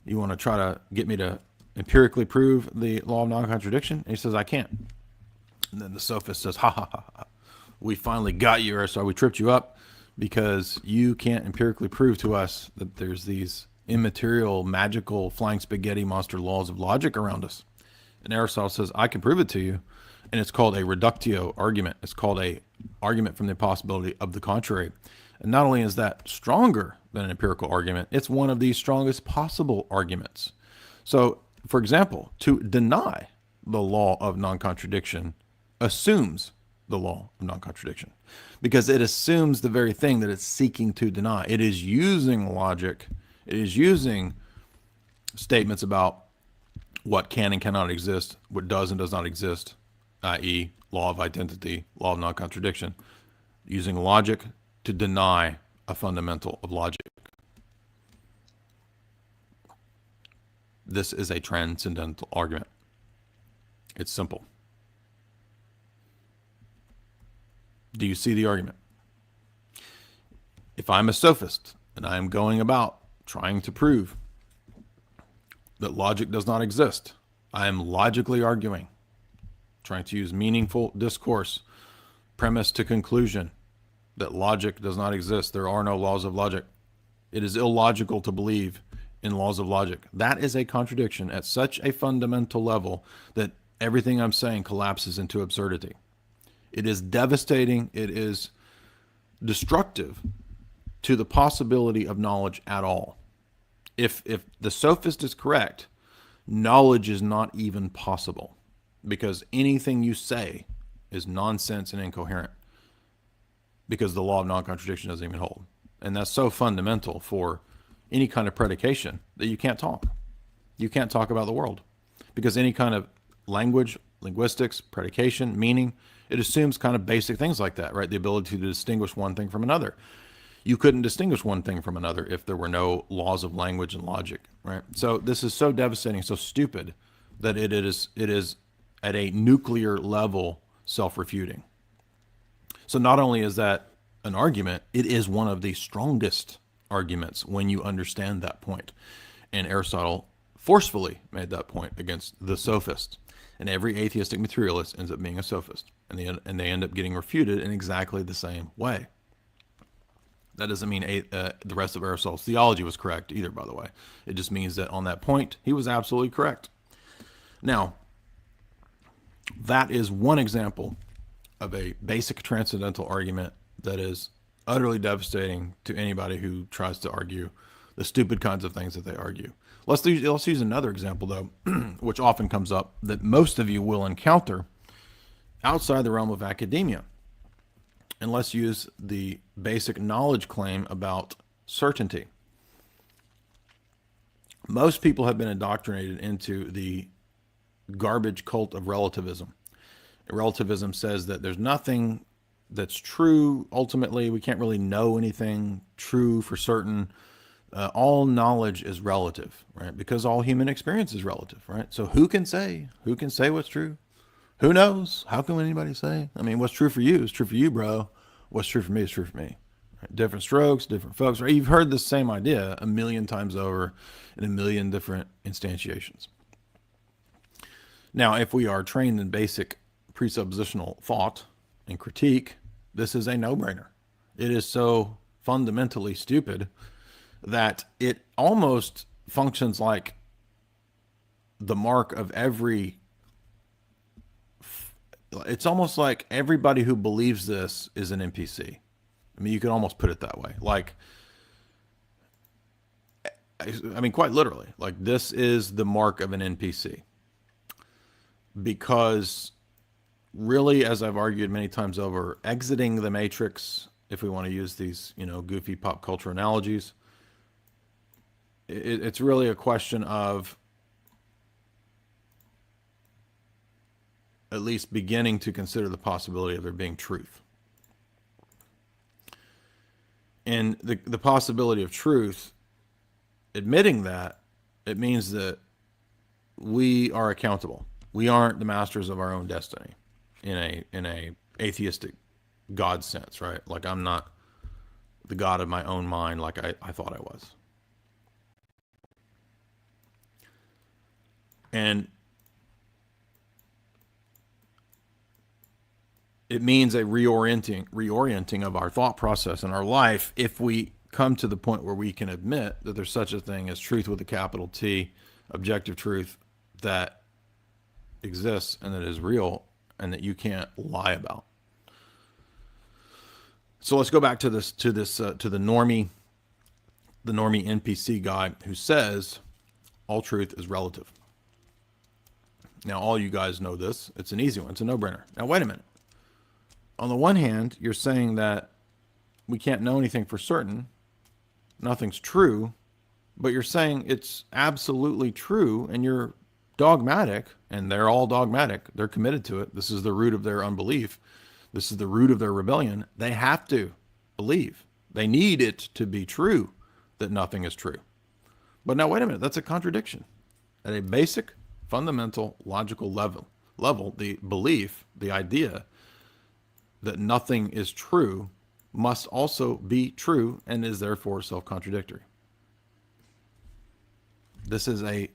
You want to try to get me to empirically prove the law of non-contradiction? And he says, I can't. And then the sophist says, ha, ha, ha, ha. We finally got you, Aristotle. We tripped you up because you can't empirically prove to us that there's these immaterial, magical, flying spaghetti monster laws of logic around us. And Aristotle says, I can prove it to you. And it's called a reductio argument. It's called a argument from the possibility of the contrary. And not only is that stronger than an empirical argument, it's one of the strongest possible arguments. So, for example, to deny the law of non-contradiction assumes the law of non-contradiction, because it assumes the very thing that it's seeking to deny. It is using logic. It is using statements about what can and cannot exist, what does and does not exist, i.e., law of identity, law of non-contradiction, using logic to deny a fundamental of logic. This is a transcendental argument. It's simple. Do you see the argument? If I'm a sophist and I am going about trying to prove that logic does not exist, I am logically arguing, trying to use meaningful discourse, premise to conclusion, that logic does not exist. There are no laws of logic. It is illogical to believe in laws of logic. That is a contradiction at such a fundamental level that everything I'm saying collapses into absurdity. It is devastating. It is destructive to the possibility of knowledge at all. If the sophist is correct, knowledge is not even possible, because anything you say is nonsense and incoherent, because the law of non-contradiction doesn't even hold. And that's so fundamental for any kind of predication that you can't talk. You can't talk about the world, because any kind of language, linguistics, predication, meaning, it assumes kind of basic things like that, right? The ability to distinguish one thing from another. You couldn't distinguish one thing from another if there were no laws of language and logic, right? So this is so devastating, so stupid, that it is at a nuclear level self-refuting. So not only is that an argument, it is one of the strongest arguments when you understand that point. And Aristotle forcefully made that point against the sophists. And every atheistic materialist ends up being a sophist. And they end up getting refuted in exactly the same way. That doesn't mean the rest of Aristotle's theology was correct either, by the way. It just means that on that point, he was absolutely correct. Now, that is one example of a basic transcendental argument that is utterly devastating to anybody who tries to argue the stupid kinds of things that they argue. Let's use another example, though, which often comes up, that most of you will encounter outside the realm of academia. And let's use the basic knowledge claim about certainty. Most people have been indoctrinated into the garbage cult of relativism. Relativism says that there's nothing that's true. Ultimately, we can't really know anything true for certain. All knowledge is relative, right? Because all human experience is relative, right? So who can say what's true? Who knows? How can anybody say? I mean, what's true for you is true for you, bro. What's true for me is true for me. Right? Different strokes, different folks. Right? You've heard the same idea a million times over in a million different instantiations. Now, if we are trained in basic presuppositional thought and critique, this is a no-brainer. It is so fundamentally stupid that it almost functions like the mark of every. It's almost like everybody who believes this is an NPC. I mean, you could almost put it that way. Like, I mean, quite literally, like this is the mark of an NPC. Because really, as I've argued many times over, exiting the matrix, if we want to use these, goofy pop culture analogies, it's really a question of at least beginning to consider the possibility of there being truth. And the possibility of truth, admitting that, it means that we are accountable. We aren't the masters of our own destiny in a atheistic God sense, right? Like I'm not the God of my own mind like I thought I was. And it means a reorienting of our thought process in our life if we come to the point where we can admit that there's such a thing as truth with a capital T, objective truth that exists and that is real, and that you can't lie about. So let's go back to this to the normie NPC guy who says all truth is relative. Now, all you guys know this. It's an easy one. It's a no-brainer. Now, wait a minute. On the one hand, you're saying that we can't know anything for certain. Nothing's true. But you're saying it's absolutely true, and you're dogmatic, and they're all dogmatic. They're committed to it. This is the root of their unbelief. This is the root of their rebellion. They have to believe. They need it to be true that nothing is true. But now, wait a minute. That's a contradiction. At a basic, fundamental, logical level, the belief, the idea that nothing is true must also be true and is therefore self-contradictory. This is a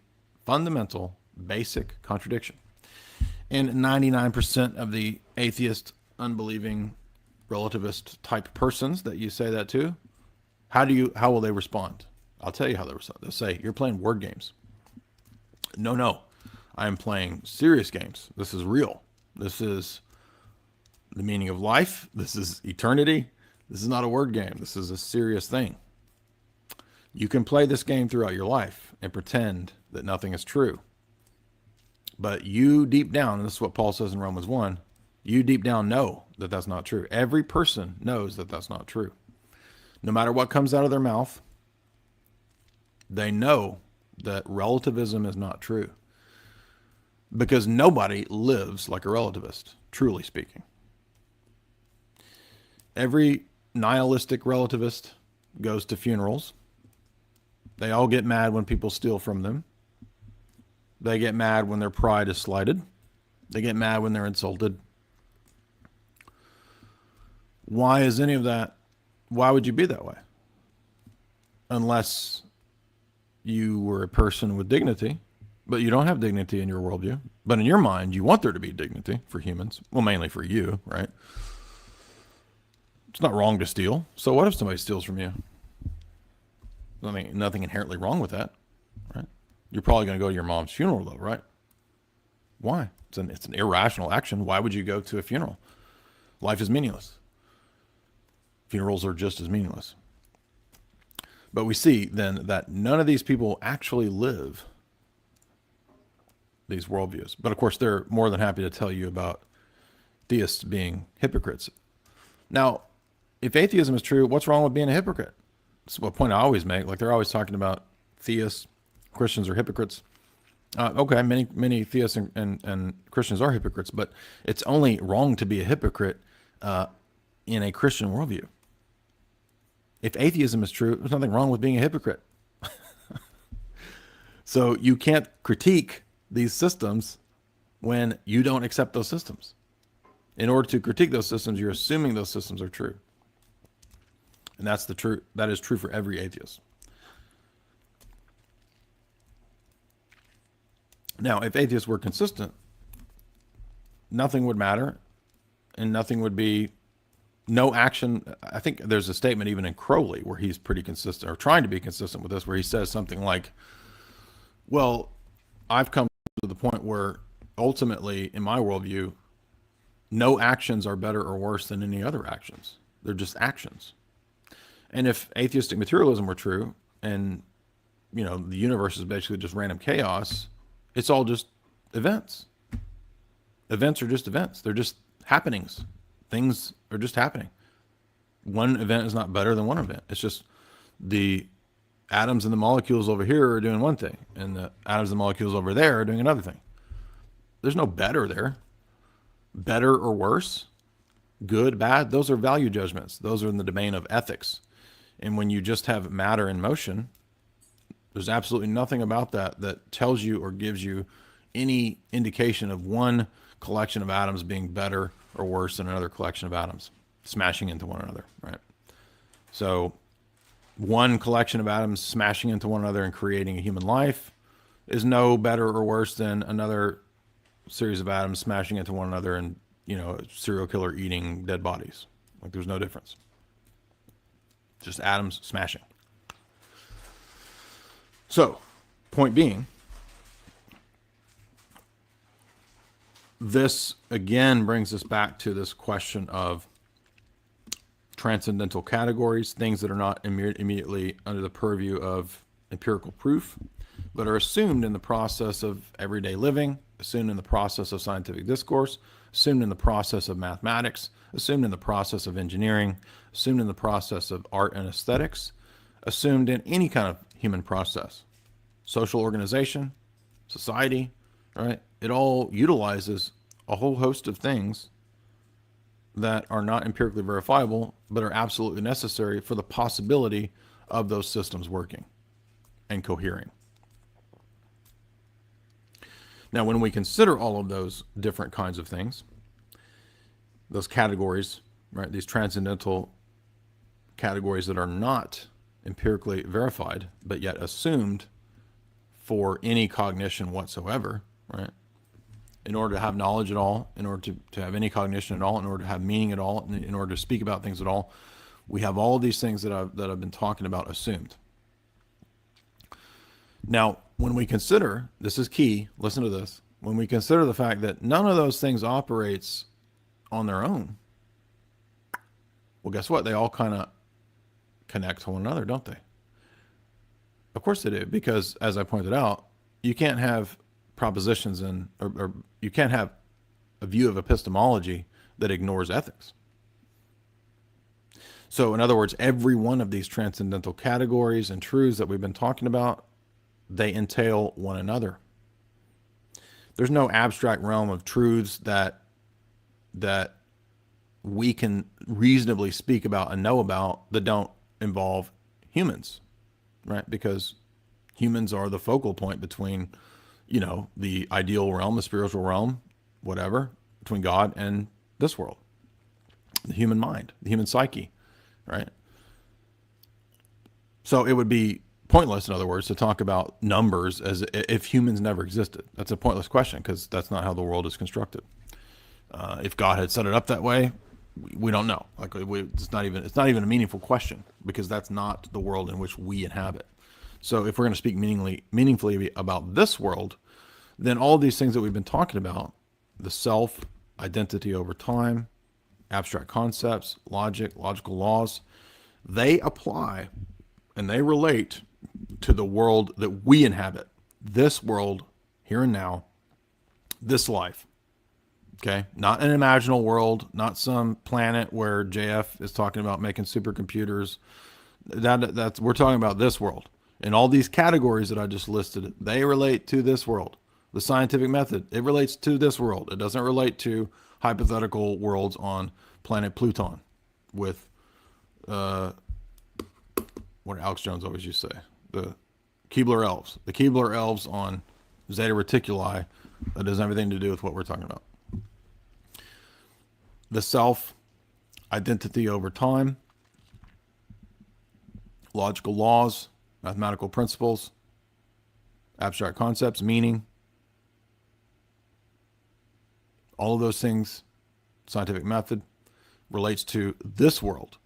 fundamental, basic contradiction. And 99% of the atheist, unbelieving, relativist type persons that you say that to, how will they respond? I'll tell you how they respond. They'll say, you're playing word games. No, I am playing serious games. This is real. This is the meaning of life. This is eternity. This is not a word game. This is a serious thing. You can play this game throughout your life and pretend that nothing is true. But you deep down, and this is what Paul says in Romans 1, you deep down know that that's not true. Every person knows that that's not true. No matter what comes out of their mouth, they know that relativism is not true. Because nobody lives like a relativist, truly speaking. Every nihilistic relativist goes to funerals. They all get mad when people steal from them. They get mad when their pride is slighted. They get mad when they're insulted. Why is any of that? Why would you be that way? Unless you were a person with dignity, but you don't have dignity in your worldview. But in your mind, you want there to be dignity for humans. Well, mainly for you, right? It's not wrong to steal. So what if somebody steals from you? I mean, nothing inherently wrong with that, right? You're probably going to go to your mom's funeral, though, right? Why? It's an irrational action. Why would you go to a funeral? Life is meaningless. Funerals are just as meaningless. But we see then that none of these people actually live these worldviews. But of course, they're more than happy to tell you about theists being hypocrites. Now, if atheism is true, what's wrong with being a hypocrite? That's a point I always make. Like, they're always talking about theists, Christians are hypocrites. Okay, many theists and Christians are hypocrites, but it's only wrong to be a hypocrite in a Christian worldview. If atheism is true, there's nothing wrong with being a hypocrite. So you can't critique these systems when you don't accept those systems. In order to critique those systems, you're assuming those systems are true. And that's the truth. That is true for every atheist. Now, if atheists were consistent, nothing would matter and nothing would be, no action. I think there's a statement even in Crowley where he's pretty consistent, or trying to be consistent with this, where he says something like, well, I've come to the point where ultimately, in my worldview, no actions are better or worse than any other actions. They're just actions. And if atheistic materialism were true, and the universe is basically just random chaos, it's all just events. Events are just events. They're just happenings. Things are just happening. One event is not better than one event. It's just the atoms and the molecules over here are doing one thing, and the atoms and the molecules over there are doing another thing. There's no better there. Better or worse, good, bad, those are value judgments. Those are in the domain of ethics. And when you just have matter in motion, there's absolutely nothing about that that tells you or gives you any indication of one collection of atoms being better or worse than another collection of atoms smashing into one another, right? So one collection of atoms smashing into one another and creating a human life is no better or worse than another series of atoms smashing into one another and, a serial killer eating dead bodies. Like, there's no difference. Just atoms smashing. So, point being, this again brings us back to this question of transcendental categories, things that are not immediately under the purview of empirical proof, but are assumed in the process of everyday living, assumed in the process of scientific discourse, assumed in the process of mathematics, assumed in the process of engineering, assumed in the process of art and aesthetics, assumed in any kind of human process, social organization, society, right? It all utilizes a whole host of things that are not empirically verifiable, but are absolutely necessary for the possibility of those systems working and cohering. Now, when we consider all of those different kinds of things, those categories, right, these transcendental categories that are not empirically verified, but yet assumed for any cognition whatsoever, right? In order to have knowledge at all, in order to have any cognition at all, in order to have meaning at all, in order to speak about things at all, we have all of these things that I've been talking about assumed. Now, when we consider, this is key, listen to this, when we consider the fact that none of those things operates on their own, well, guess what? They all kind of connect to one another, don't they? Of course they do, because as I pointed out, you can't have propositions or you can't have a view of epistemology that ignores ethics. So in other words, every one of these transcendental categories and truths that we've been talking about, they entail one another. There's no abstract realm of truths that we can reasonably speak about and know about that don't involve humans, right? Because humans are the focal point between, the ideal realm, the spiritual realm, whatever, between God and this world, the human mind, the human psyche, right? So it would be pointless, in other words, to talk about numbers as if humans never existed. That's a pointless question because that's not how the world is constructed. If God had set it up that way, we don't know. It's not even a meaningful question because that's not the world in which we inhabit. So if we're going to speak meaningfully about this world, then all these things that we've been talking about, the self, identity over time, abstract concepts, logic, logical laws, they apply and they relate to the world that we inhabit. This world, here and now, this life. Okay? Not an imaginal world, not some planet where JF is talking about making supercomputers. That's we're talking about this world. And all these categories that I just listed, they relate to this world. The scientific method, it relates to this world. It doesn't relate to hypothetical worlds on planet Pluton with what Alex Jones always used to say, the Keebler elves. The Keebler elves on Zeta Reticuli, that has everything to do with what we're talking about. The self, identity over time, logical laws, mathematical principles, abstract concepts, meaning, all of those things, scientific method, relates to this world.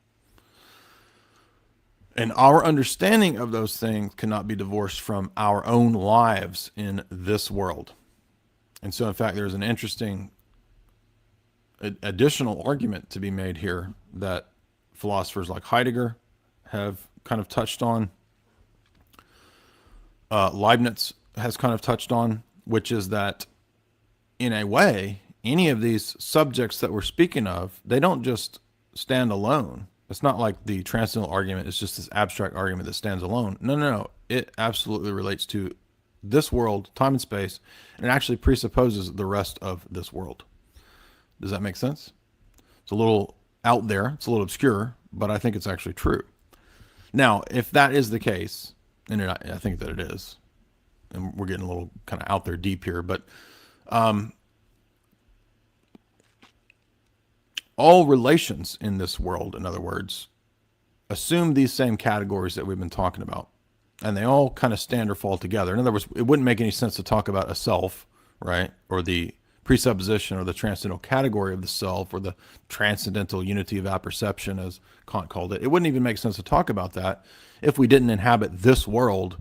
And our understanding of those things cannot be divorced from our own lives in this world. And so, in fact, there's an interesting additional argument to be made here that philosophers like Heidegger have kind of touched on. Leibniz has kind of touched on, which is that in a way, any of these subjects that we're speaking of, they don't just stand alone. It's not like the transcendental argument is just this abstract argument that stands alone. No. It absolutely relates to this world, time and space, and it actually presupposes the rest of this world. Does that make sense? It's a little out there. It's a little obscure, but I think it's actually true. Now, if that is the case, and I think that it is, and we're getting a little kind of out there deep here, but all relations in this world, in other words, assume these same categories that we've been talking about, and they all kind of stand or fall together. In other words, it wouldn't make any sense to talk about a self, right, or the presupposition or the transcendental category of the self or the transcendental unity of apperception, as Kant called it. It wouldn't even make sense to talk about that if we didn't inhabit this world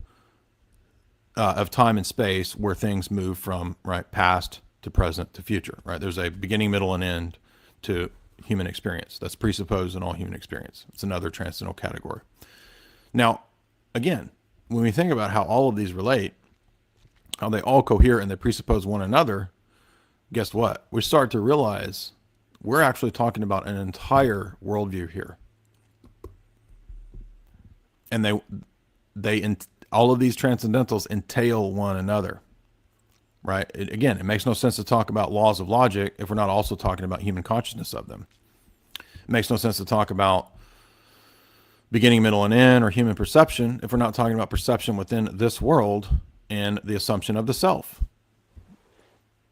of time and space where things move from past to present to future, right? There's a beginning, middle, and end to human experience. That's presupposed in all human experience. It's another transcendental category. Now, again, when we think about how all of these relate, how they all cohere and they presuppose one another, guess what? We start to realize we're actually talking about an entire worldview here. And all of these transcendentals entail one another, right? Again, it makes no sense to talk about laws of logic if we're not also talking about human consciousness of them. It makes no sense to talk about beginning, middle, and end, or human perception if we're not talking about perception within this world and the assumption of the self.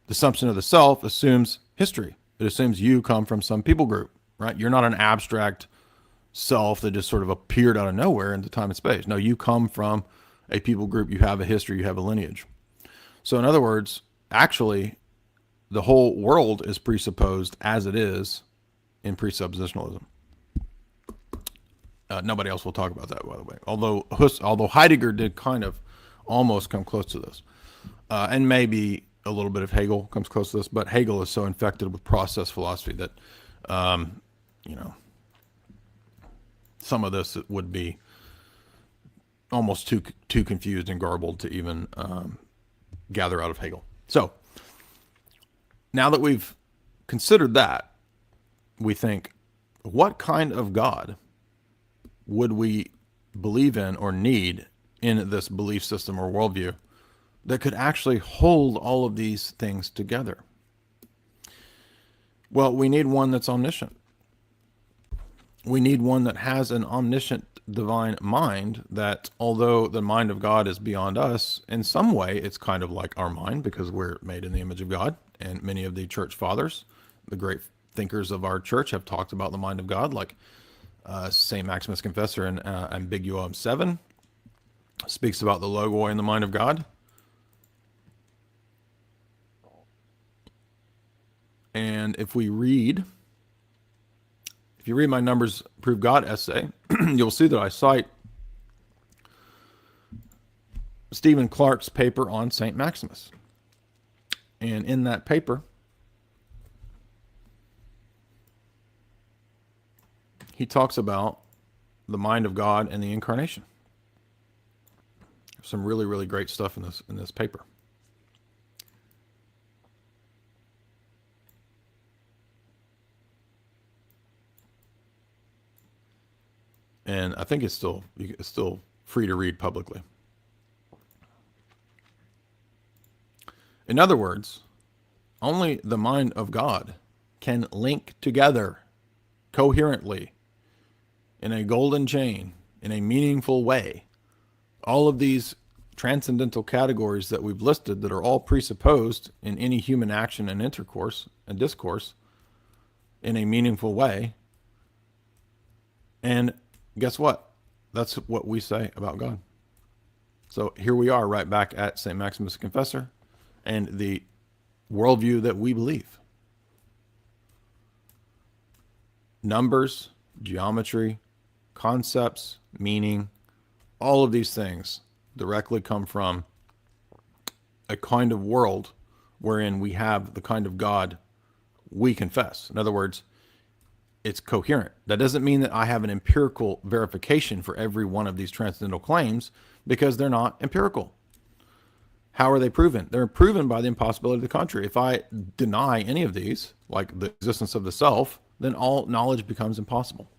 The assumption of the self assumes history. It assumes you come from some people group, right? You're not an abstract self that just sort of appeared out of nowhere into time and space. No, you come from a people group. You have a history. You have a lineage. So in other words, actually, the whole world is presupposed as it is in presuppositionalism. Nobody else will talk about that, by the way. Although Heidegger did kind of almost come close to this, and maybe a little bit of Hegel comes close to this, but Hegel is so infected with process philosophy that, some of this would be almost too confused and garbled to even gather out of Hegel. So now that we've considered that, we think, what kind of God would we believe in or need in this belief system or worldview that could actually hold all of these things together? Well, we need one that's omniscient. We need one that has an omniscient divine mind that, although the mind of God is beyond us, in some way it's kind of like our mind because we're made in the image of God. And many of the church fathers, the great thinkers of our church, have talked about the mind of God, like St. Maximus Confessor in Ambiguum 7 speaks about the logoi in the mind of God. And if you read my Numbers Prove God essay, you'll see that I cite Stephen Clark's paper on St. Maximus. And in that paper, he talks about the mind of God and the incarnation. Some really, really great stuff in this paper. And I think it's still free to read publicly. In other words, only the mind of God can link together coherently in a golden chain, in a meaningful way, all of these transcendental categories that we've listed that are all presupposed in any human action and intercourse and discourse in a meaningful way. And guess what? That's what we say about God. So here we are right back at St. Maximus Confessor and the worldview that we believe. Numbers, geometry, concepts, meaning, all of these things directly come from a kind of world wherein we have the kind of God we confess. In other words, it's coherent. That doesn't mean that I have an empirical verification for every one of these transcendental claims because they're not empirical. How are they proven? They're proven by the impossibility of the contrary. If I deny any of these, like the existence of the self, then all knowledge becomes impossible.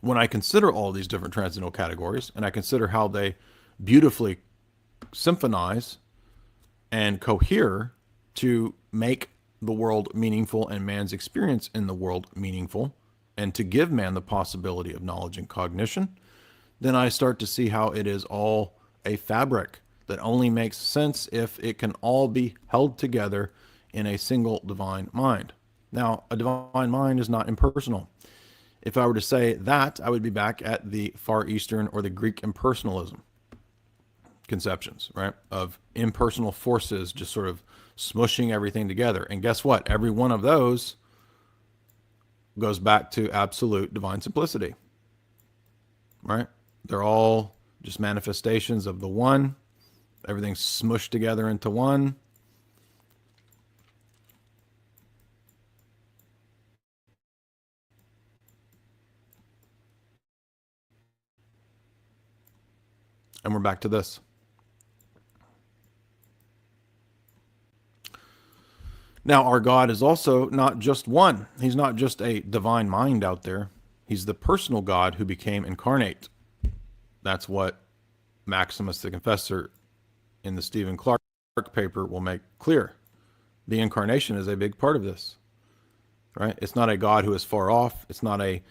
When I consider all these different transcendental categories and I consider how they beautifully symphonize and cohere to make the world meaningful and man's experience in the world meaningful and to give man the possibility of knowledge and cognition, then I start to see how it is all a fabric that only makes sense if it can all be held together in a single divine mind. Now, a divine mind is not impersonal. If I were to say that, I would be back at the Far Eastern or the Greek impersonalism conceptions, right? Of impersonal forces just sort of smushing everything together. And guess what? Every one of those goes back to absolute divine simplicity, right? They're all just manifestations of the one. Everything's smushed together into one. And we're back to this. Now, our God is also not just one. He's not just a divine mind out there. He's the personal God who became incarnate. That's what Maximus the Confessor in the Stephen Clark paper will make clear. The incarnation is a big part of this, right? It's not a God who is far off. It's not a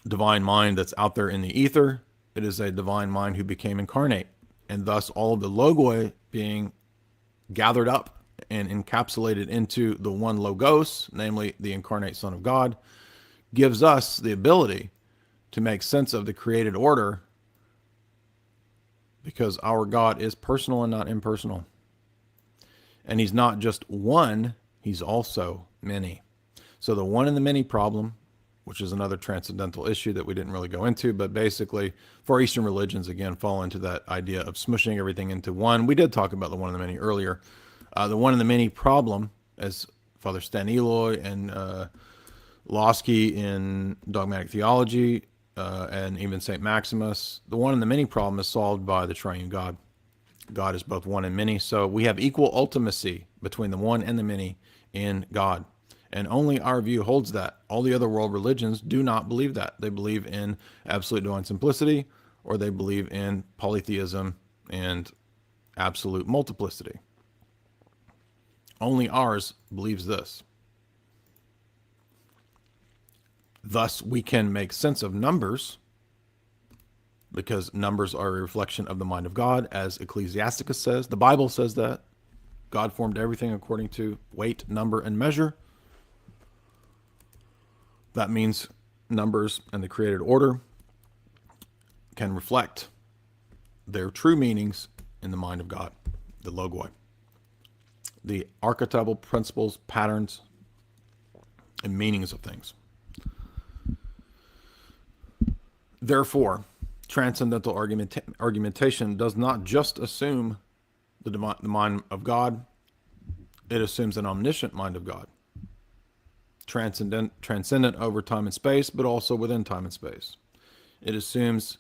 divine mind that's out there in the ether. It is a divine mind who became incarnate, and thus all of the logoi being gathered up and encapsulated into the one logos, namely the incarnate Son of God, gives us the ability to make sense of the created order, because our God is personal and not impersonal. And he's not just one, he's also many. So the one and the many problem, which is another transcendental issue that we didn't really go into, but basically for Eastern religions, again, fall into that idea of smushing everything into one. We did talk about the one and the many earlier. The one and the many problem, as Father Stan Eloy and Losky in Dogmatic Theology, and even St. Maximus, the one and the many problem is solved by the triune God. God is both one and many, so we have equal ultimacy between the one and the many in God. And only our view holds that. All the other world religions do not believe that. They believe in absolute divine simplicity, or they believe in polytheism and absolute multiplicity. Only ours believes this. Thus, we can make sense of numbers, because numbers are a reflection of the mind of God, as Ecclesiasticus says. The Bible says that God formed everything according to weight, number, and measure. That means numbers and the created order can reflect their true meanings in the mind of God, the logoi. The archetypal principles, patterns, and meanings of things. Therefore, transcendental argumentation does not just assume the mind of God, it assumes an omniscient mind of God. Transcendent over time and space, but also within time and space. It assumes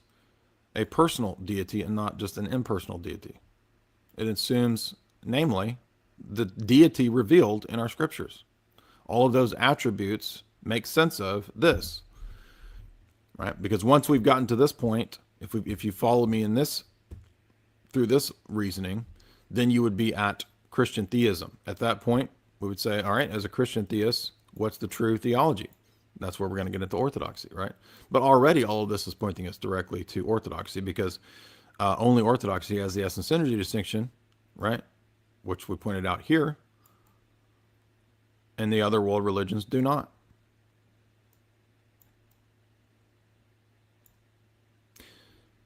a personal deity and not just an impersonal deity. It assumes, namely, the deity revealed in our scriptures. All of those attributes make sense of this, right? Because once we've gotten to this point, if you follow me in this, through this reasoning, then you would be at Christian theism. At that point, we would say, all right, as a Christian theist, what's the true theology? That's where we're going to get into orthodoxy, right? But already all of this is pointing us directly to orthodoxy, because only orthodoxy has the essence synergy distinction, right? Which we pointed out here, and the other world religions do not.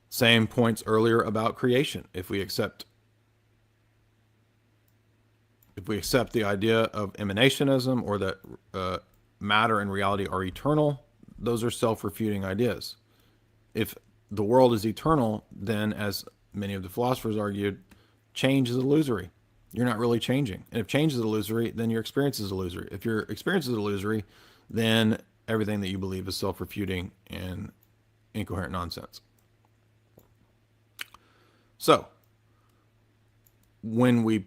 Same points earlier about creation. If we accept the idea of emanationism, or that matter and reality are eternal, those are self-refuting ideas. If the world is eternal, then, as many of the philosophers argued, change is illusory. You're not really changing. And if change is illusory, then your experience is illusory. If your experience is illusory, then everything that you believe is self-refuting and incoherent nonsense. So, when we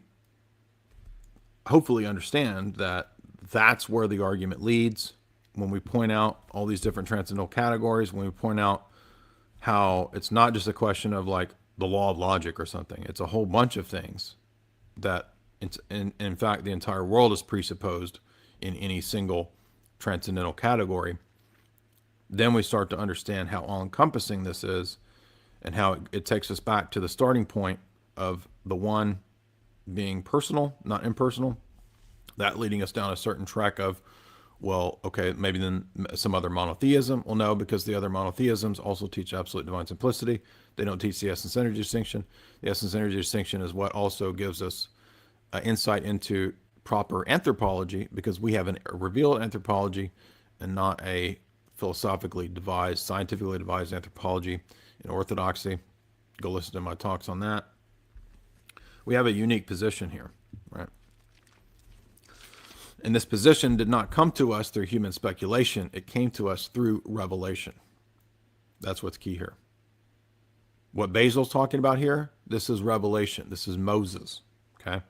hopefully understand that that's where the argument leads, when we point out all these different transcendental categories, when we point out how it's not just a question of like the law of logic or something, it's a whole bunch of things that in fact the entire world is presupposed in any single transcendental category, then we start to understand how all-encompassing this is, and how it takes us back to the starting point of the one being personal, not impersonal. That leading us down a certain track of, well, okay, maybe then some other monotheism. Well, no, because the other monotheisms also teach absolute divine simplicity. They don't teach the essence energy distinction. The essence energy distinction is what also gives us insight into proper anthropology, because we have a revealed anthropology and not a philosophically devised, scientifically devised anthropology in orthodoxy. Go listen to my talks on that. We have a unique position here, right? And this position did not come to us through human speculation. It came to us through revelation. That's what's key here. What Basil's talking about here, this is revelation. This is Moses. Okay.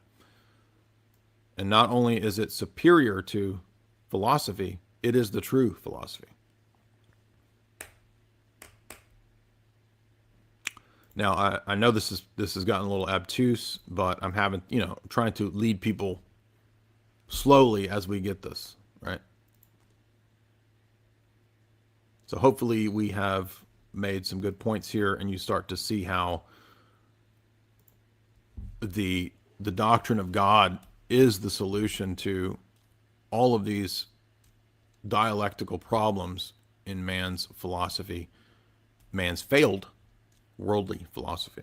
And not only is it superior to philosophy, it is the true philosophy. Now, I know this has gotten a little obtuse, but I'm having, trying to lead people slowly as we get this, right? So hopefully we have made some good points here, and you start to see how the doctrine of God is the solution to all of these dialectical problems in man's philosophy, man's failed worldly philosophy.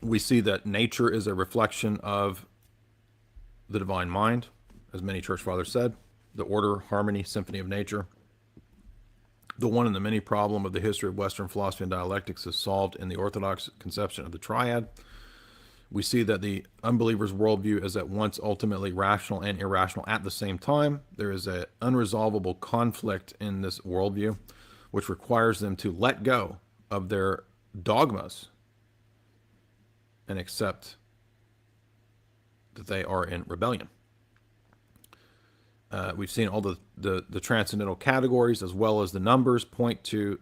We see that nature is a reflection of the divine mind, as many church fathers said, the order, harmony, symphony of nature. The one and the many problem of the history of Western philosophy and dialectics is solved in the orthodox conception of the triad. We see that the unbeliever's worldview is at once ultimately rational and irrational at the same time. There is an unresolvable conflict in this worldview, which requires them to let go of their dogmas and accept that they are in rebellion. We've seen all the transcendental categories as well as the numbers point to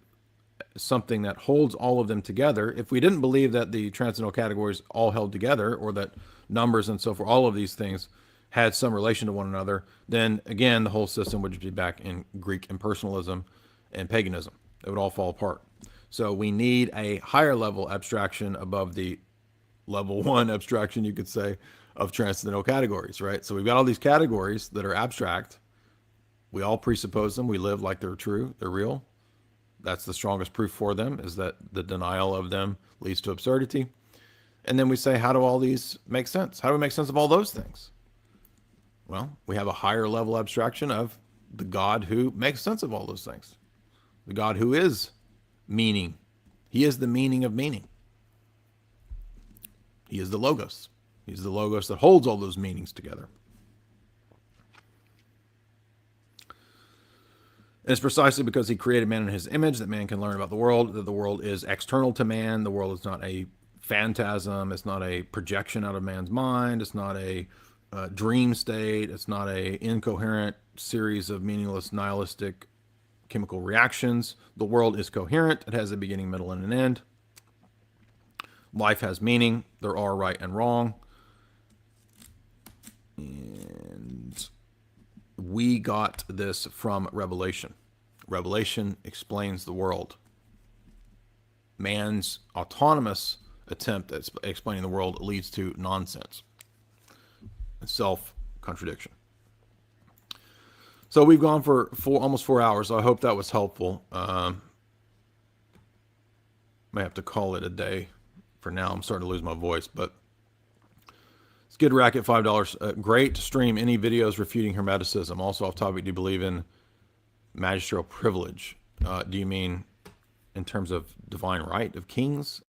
something that holds all of them together. If we didn't believe that the transcendental categories all held together, or that numbers and so forth, all of these things had some relation to one another, then again, the whole system would be back in Greek impersonalism and paganism. It would all fall apart. So we need a higher level abstraction above the level one abstraction, you could say, of transcendental categories, right? So we've got all these categories that are abstract. We all presuppose them. We live like they're true, they're real. That's the strongest proof for them, is that the denial of them leads to absurdity. And then we say, how do all these make sense? How do we make sense of all those things? Well, we have a higher level abstraction of the God who makes sense of all those things. The God who is meaning. He is the meaning of meaning. He is the Logos. He's the Logos that holds all those meanings together. And it's precisely because he created man in his image that man can learn about the world, that the world is external to man. The world is not a phantasm. It's not a projection out of man's mind. It's not a dream state. It's not a incoherent series of meaningless nihilistic chemical reactions. The world is coherent. It has a beginning, middle, and an end. Life has meaning. There are right and wrong. And we got this from Revelation. Revelation explains the world. Man's autonomous attempt at explaining the world leads to nonsense and self-contradiction. So we've gone for almost 4 hours. So I hope that was helpful. May have to call it a day for now. I'm starting to lose my voice, but Skid Racket, $5. Great to stream any videos refuting Hermeticism. Also off topic, do you believe in magisterial privilege? Do you mean in terms of divine right of kings?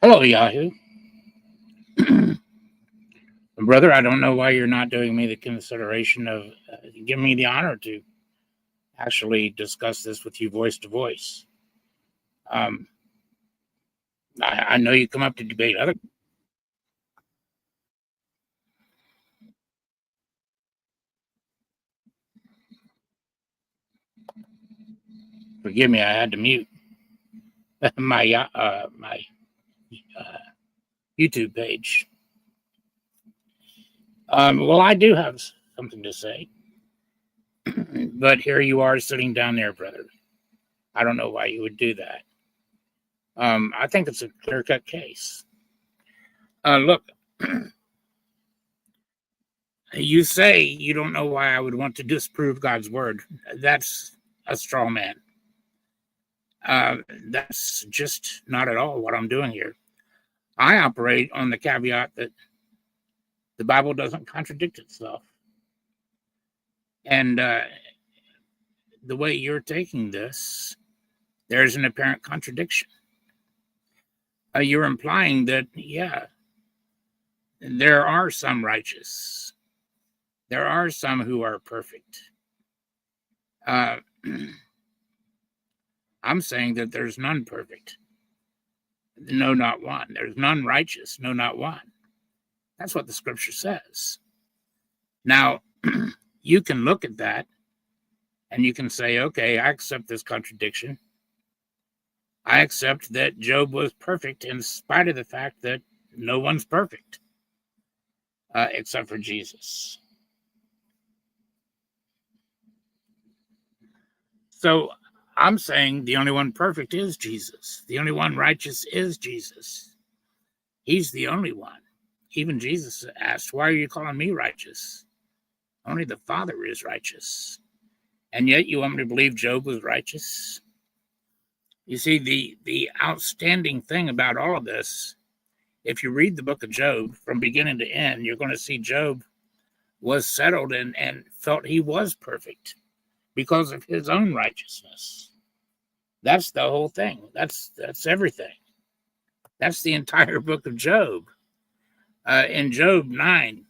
Hello, Yahoo. Brother, I don't know why you're not doing me the consideration of giving me the honor to actually discuss this with you voice to voice. Um, I know you come up to debate other. Forgive me, I had to mute my uh, YouTube page. Well, I do have something to say, but here you are sitting down there, brother. I don't know why you would do that. I think it's a clear-cut case. Look, you say you don't know why I would want to disprove God's word. That's a straw man. That's just not at all what I'm doing here. I operate on the caveat that the Bible doesn't contradict itself. And the way you're taking this, there's an apparent contradiction. You're implying that, yeah, there are some righteous, there are some who are perfect. I'm saying that there's none perfect. No, not one. There's none righteous. No, not one. That's what the scripture says. Now, you can look at that and you can say, okay, I accept this contradiction. I accept that Job was perfect in spite of the fact that no one's perfect except for Jesus. So I'm saying the only one perfect is Jesus. The only one righteous is Jesus. He's the only one. Even Jesus asked, why are you calling me righteous? Only the Father is righteous. And yet you want me to believe Job was righteous? You see, the outstanding thing about all of this, if you read the book of Job from beginning to end, you're going to see Job was settled and felt he was perfect because of his own righteousness. That's the whole thing. That's everything. That's the entire book of Job. In Job 9,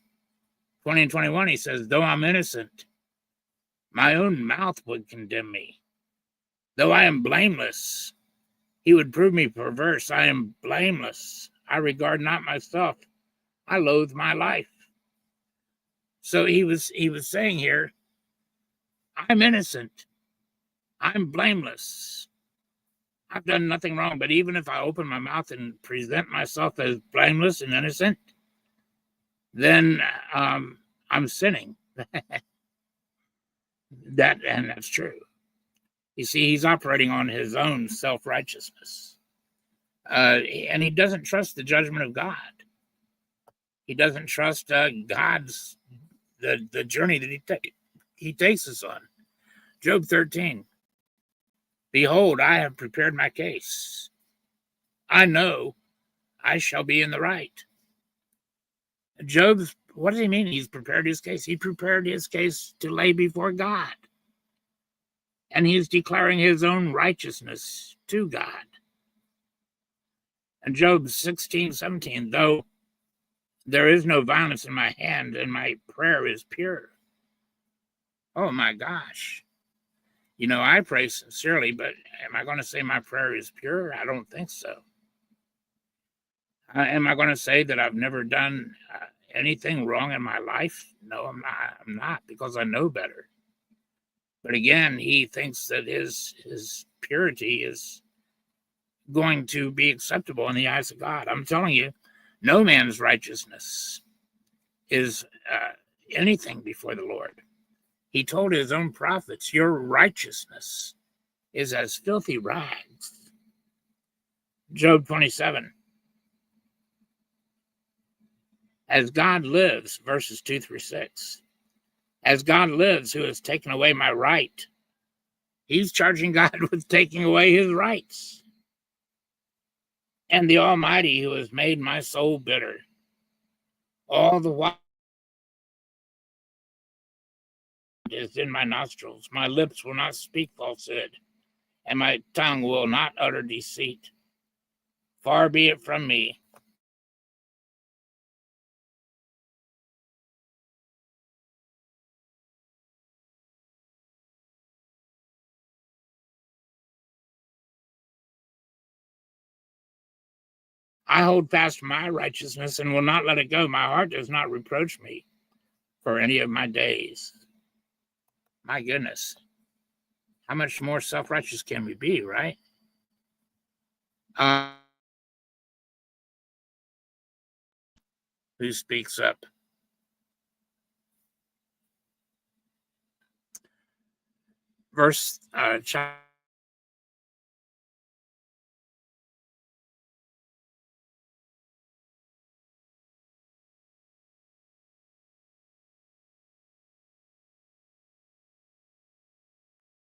20 and 21, he says, though I'm innocent, my own mouth would condemn me. Though I am blameless, he would prove me perverse. I am blameless. I regard not myself. I loathe my life. So he was saying here, I'm innocent. I'm blameless. I've done nothing wrong. But even if I open my mouth and present myself as blameless and innocent, then I'm sinning. That's true. You see, he's operating on his own self-righteousness. And he doesn't trust the judgment of God. He doesn't trust God's the journey that he takes us on. Job 13. Behold, I have prepared my case. I know I shall be in the right. Job, what does he mean? He's prepared his case. He prepared his case to lay before God. And he's declaring his own righteousness to God. And Job 16, 17, though there is no violence in my hand and my prayer is pure. Oh my gosh. You know, I pray sincerely, but am I going to say my prayer is pure? I don't think so. Am I going to say that I've never done anything wrong in my life? No, I'm not. I'm not, because I know better. But again, he thinks that his purity is going to be acceptable in the eyes of God. I'm telling you, no man's righteousness is anything before the Lord. He told his own prophets, your righteousness is as filthy rags. Job 27. As God lives, verses 2 through 6. As God lives, who has taken away my right. He's charging God with taking away his rights. And the Almighty, who has made my soul bitter. All the while is in my nostrils. My lips will not speak falsehood, and my tongue will not utter deceit. Far be it from me. I hold fast my righteousness and will not let it go. My heart does not reproach me for any of my days. My goodness. How much more self-righteous can we be, right? Who speaks up? Verse chapter.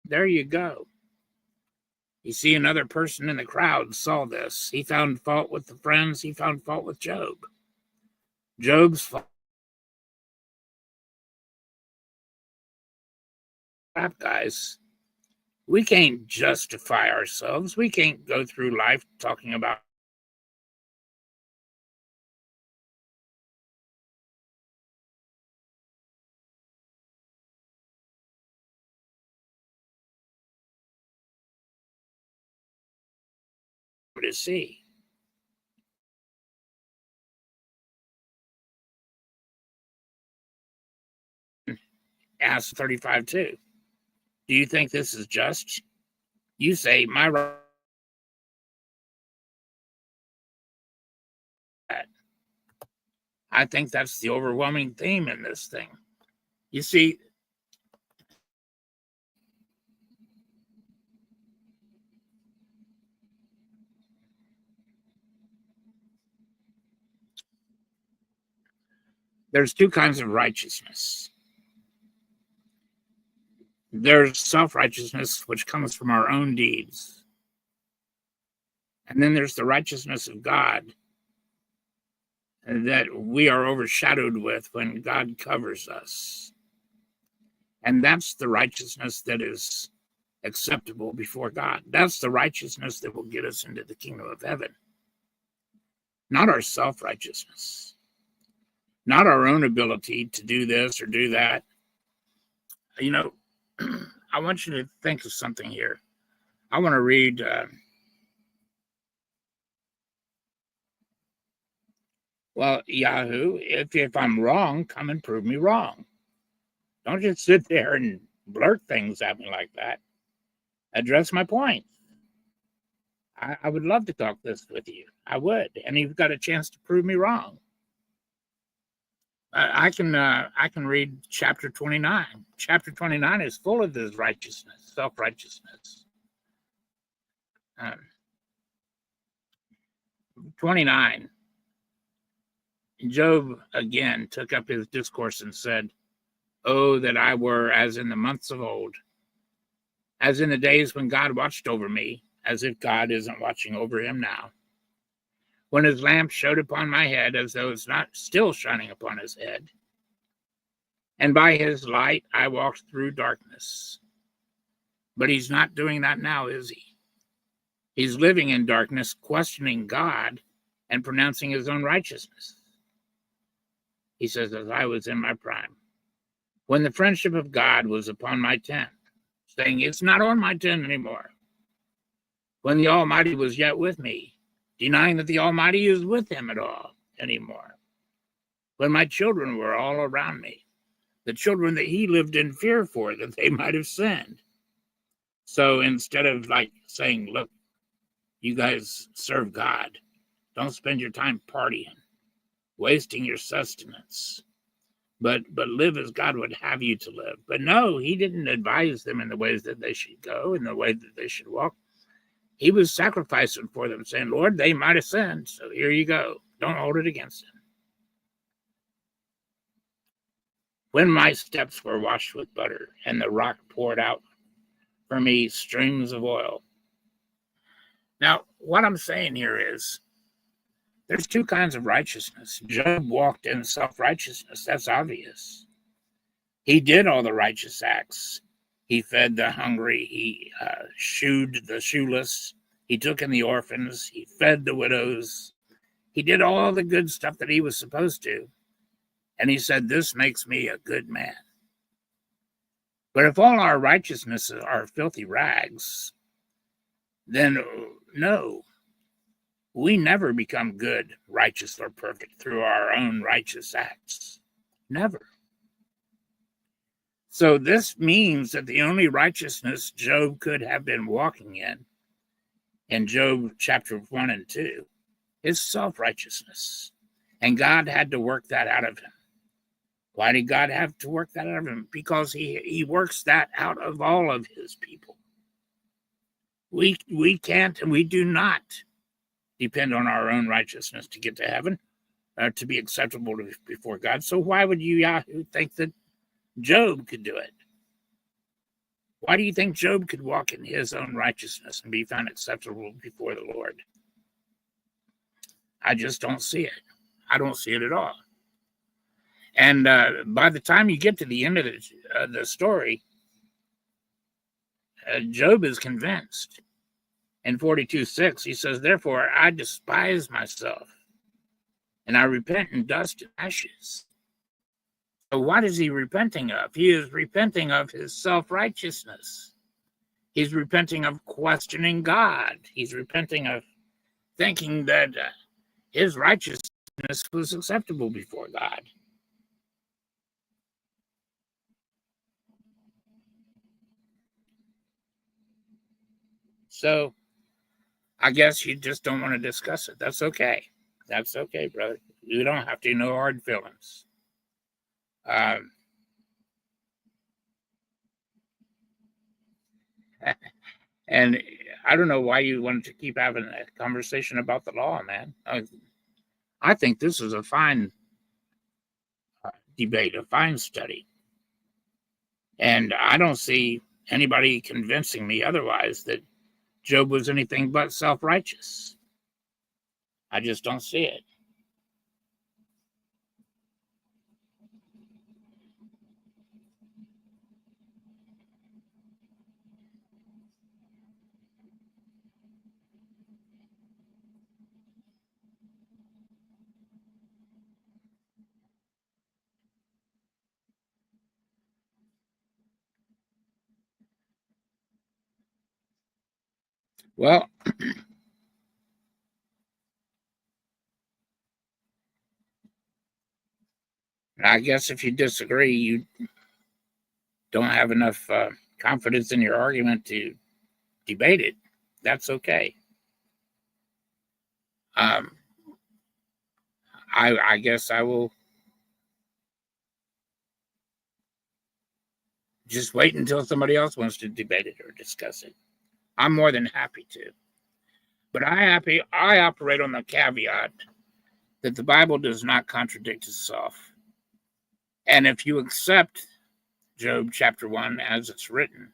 There you go. You see, another person in the crowd saw this. He found fault with the friends. He found fault with Job. Job's fault. Guys, we can't justify ourselves. We can't go through life talking about to see. Ask 35 too. Do you think this is just? You say, my right. I think that's the overwhelming theme in this thing. You see, there's two kinds of righteousness. There's self-righteousness, which comes from our own deeds. And then there's the righteousness of God that we are overshadowed with when God covers us. And that's the righteousness that is acceptable before God. That's the righteousness that will get us into the kingdom of heaven. Not our self-righteousness. Not our own ability to do this or do that. You know, I want you to think of something here. I want to read well, Yahoo, if I'm wrong, come and prove me wrong. Don't just sit there and blurt things at me like that. Address my point. I would love to talk this with you. I would. And you've got a chance to prove me wrong. I can read chapter 29. Chapter 29 is full of this righteousness, self-righteousness. 29. Job again took up his discourse and said, "Oh, that I were as in the months of old, as in the days when God watched over me, as if God isn't watching over him now. When his lamp showed upon my head as though it's not still shining upon his head. And by his light I walked through darkness." But he's not doing that now, is he? He's living in darkness, questioning God and pronouncing his own righteousness. He says, as I was in my prime, when the friendship of God was upon my tent, saying, it's not on my tent anymore. When the Almighty was yet with me, denying that the Almighty is with him at all anymore. When my children were all around me, the children that he lived in fear for, that they might have sinned. So instead of like saying, look, you guys serve God, don't spend your time partying, wasting your sustenance, but live as God would have you to live. But no, he didn't advise them in the ways that they should go, in the way that they should walk. He was sacrificing for them, saying, Lord, they might have sinned, so here you go. Don't hold it against them. When my steps were washed with butter, and the rock poured out for me streams of oil. Now, what I'm saying here is, there's two kinds of righteousness. Job walked in self-righteousness. That's obvious. He did all the righteous acts. He fed the hungry. He shoed the shoeless. He took in the orphans. He fed the widows. He did all the good stuff that he was supposed to. And he said, this makes me a good man. But if all our righteousnesses are filthy rags, then no, we never become good, righteous, or perfect through our own righteous acts. Never. So this means that the only righteousness Job could have been walking in Job chapter 1 and 2, is self-righteousness. And God had to work that out of him. Why did God have to work that out of him? Because he works that out of all of his people. We can't and we do not depend on our own righteousness to get to heaven, to be acceptable before God. So why would you Yahoo think that Job could do it? Why do you think Job could walk in his own righteousness and be found acceptable before the Lord? I just don't see it. I don't see it at all. And by the time you get to the end of the story, Job is convinced. In 42:6, he says, therefore, I despise myself, and I repent in dust and ashes. So what is he repenting of? He is repenting of his self-righteousness. He's repenting of questioning God. He's repenting of thinking that his righteousness was acceptable before God. So I guess you just don't want to discuss it. That's okay. That's okay, brother. You don't have to know hard feelings. And I don't know why you wanted to keep having a conversation about the law, man. I think this is a fine debate, a fine study. And I don't see anybody convincing me otherwise that Job was anything but self-righteous. I just don't see it. Well, I guess if you disagree, you don't have enough confidence in your argument to debate it. That's okay. I guess I will just wait until somebody else wants to debate it or discuss it. I'm more than happy to. But I operate on the caveat that the Bible does not contradict itself. And if you accept Job chapter 1 as it's written,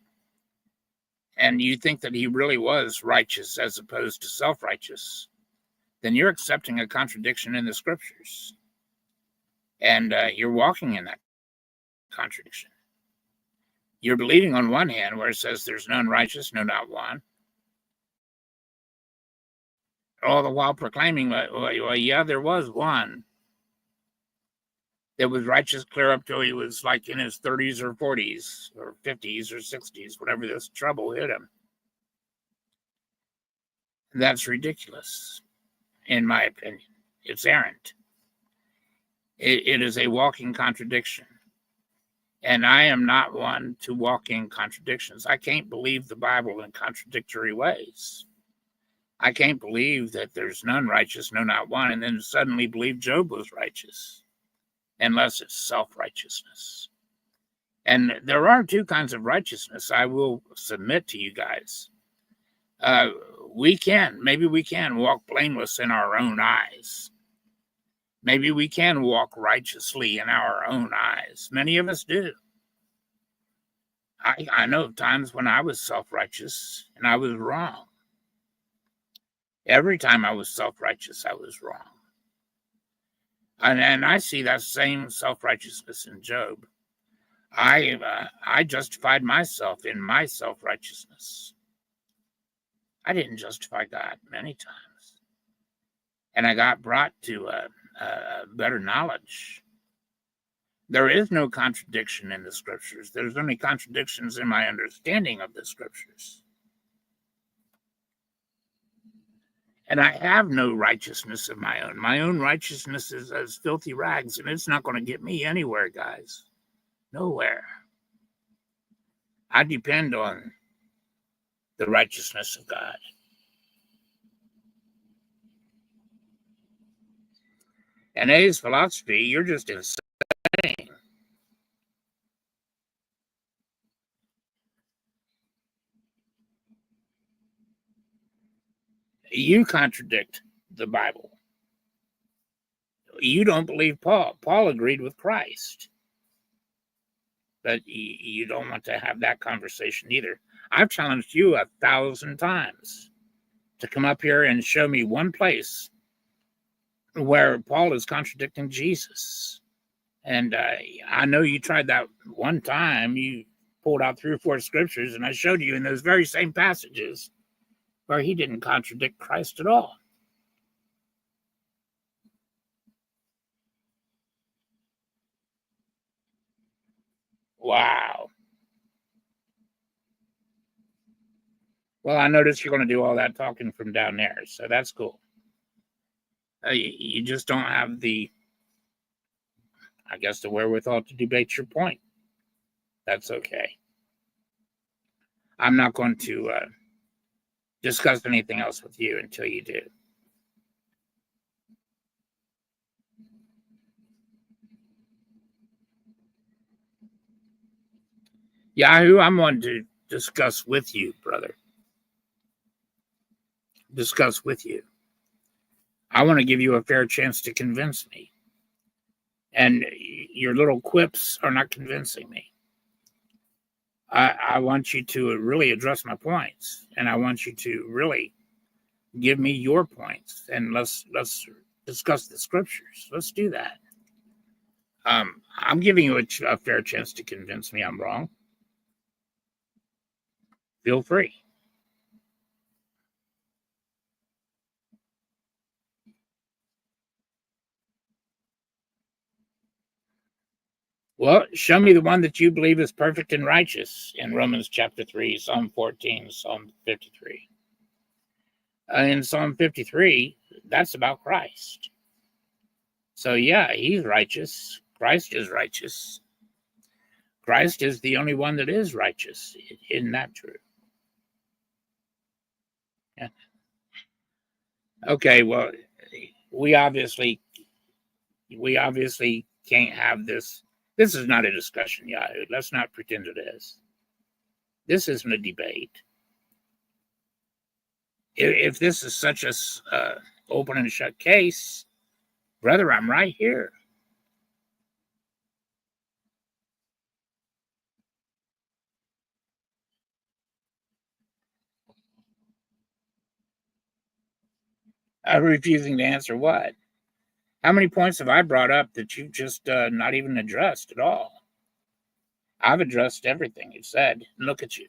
and you think that he really was righteous as opposed to self-righteous, then you're accepting a contradiction in the scriptures. And you're walking in that contradiction. You're believing on one hand where it says there's none righteous, no, not one. All the while proclaiming, well, yeah, there was one that was righteous clear up till he was like in his 30s or 40s or 50s or 60s, whatever this trouble hit him. That's ridiculous, in my opinion. It's errant. It is a walking contradiction. And I am not one to walk in contradictions. I can't believe the Bible in contradictory ways. I can't believe that there's none righteous, no, not one, and then suddenly believe Job was righteous, unless it's self-righteousness. And there are two kinds of righteousness I will submit to you guys. Maybe we can walk blameless in our own eyes. Maybe we can walk righteously in our own eyes. Many of us do. I know of times when I was self-righteous and I was wrong. Every time I was self-righteous, I was wrong. And I see that same self-righteousness in Job. I justified myself in my self-righteousness. I didn't justify God many times. And I got brought to a better knowledge. There is no contradiction in the scriptures. There's only contradictions in my understanding of the scriptures. And I have no righteousness of my own. My own righteousness is as filthy rags, and it's not going to get me anywhere, guys. Nowhere. I depend on the righteousness of God. And A's philosophy, you're just insane. You contradict the Bible. You don't believe Paul. Paul agreed with Christ. But you don't want to have that conversation either. I've challenged you 1,000 times to come up here and show me one place where Paul is contradicting Jesus. And I know you tried that one time. You pulled out 3 or 4 scriptures, and I showed you in those very same passages where he didn't contradict Christ at all. Wow. Well, I noticed you're going to do all that talking from down there, so that's cool. You just don't have the wherewithal to debate your point. That's okay. I'm not going to discuss anything else with you until you do. Yahoo, I'm going to discuss with you, brother. Discuss with you. I want to give you a fair chance to convince me. And your little quips are not convincing me. I want you to really address my points, and I want you to really give me your points, and let's discuss the scriptures. Let's do that. I'm giving you a fair chance to convince me I'm wrong. Feel free. Well, show me the one that you believe is perfect and righteous in Romans chapter 3, Psalm 14, Psalm 53. In Psalm 53, that's about Christ. So yeah, he's righteous. Christ is righteous. Christ is the only one that is righteous. Isn't that true? Yeah. Okay, well, we obviously can't have this. This is not a discussion, Yahoo. Let's not pretend it is. This isn't a debate. If this is such a open and shut case, brother, I'm right here. I'm refusing to answer what? How many points have I brought up that you've just not even addressed at all? I've addressed everything you said. Look at you.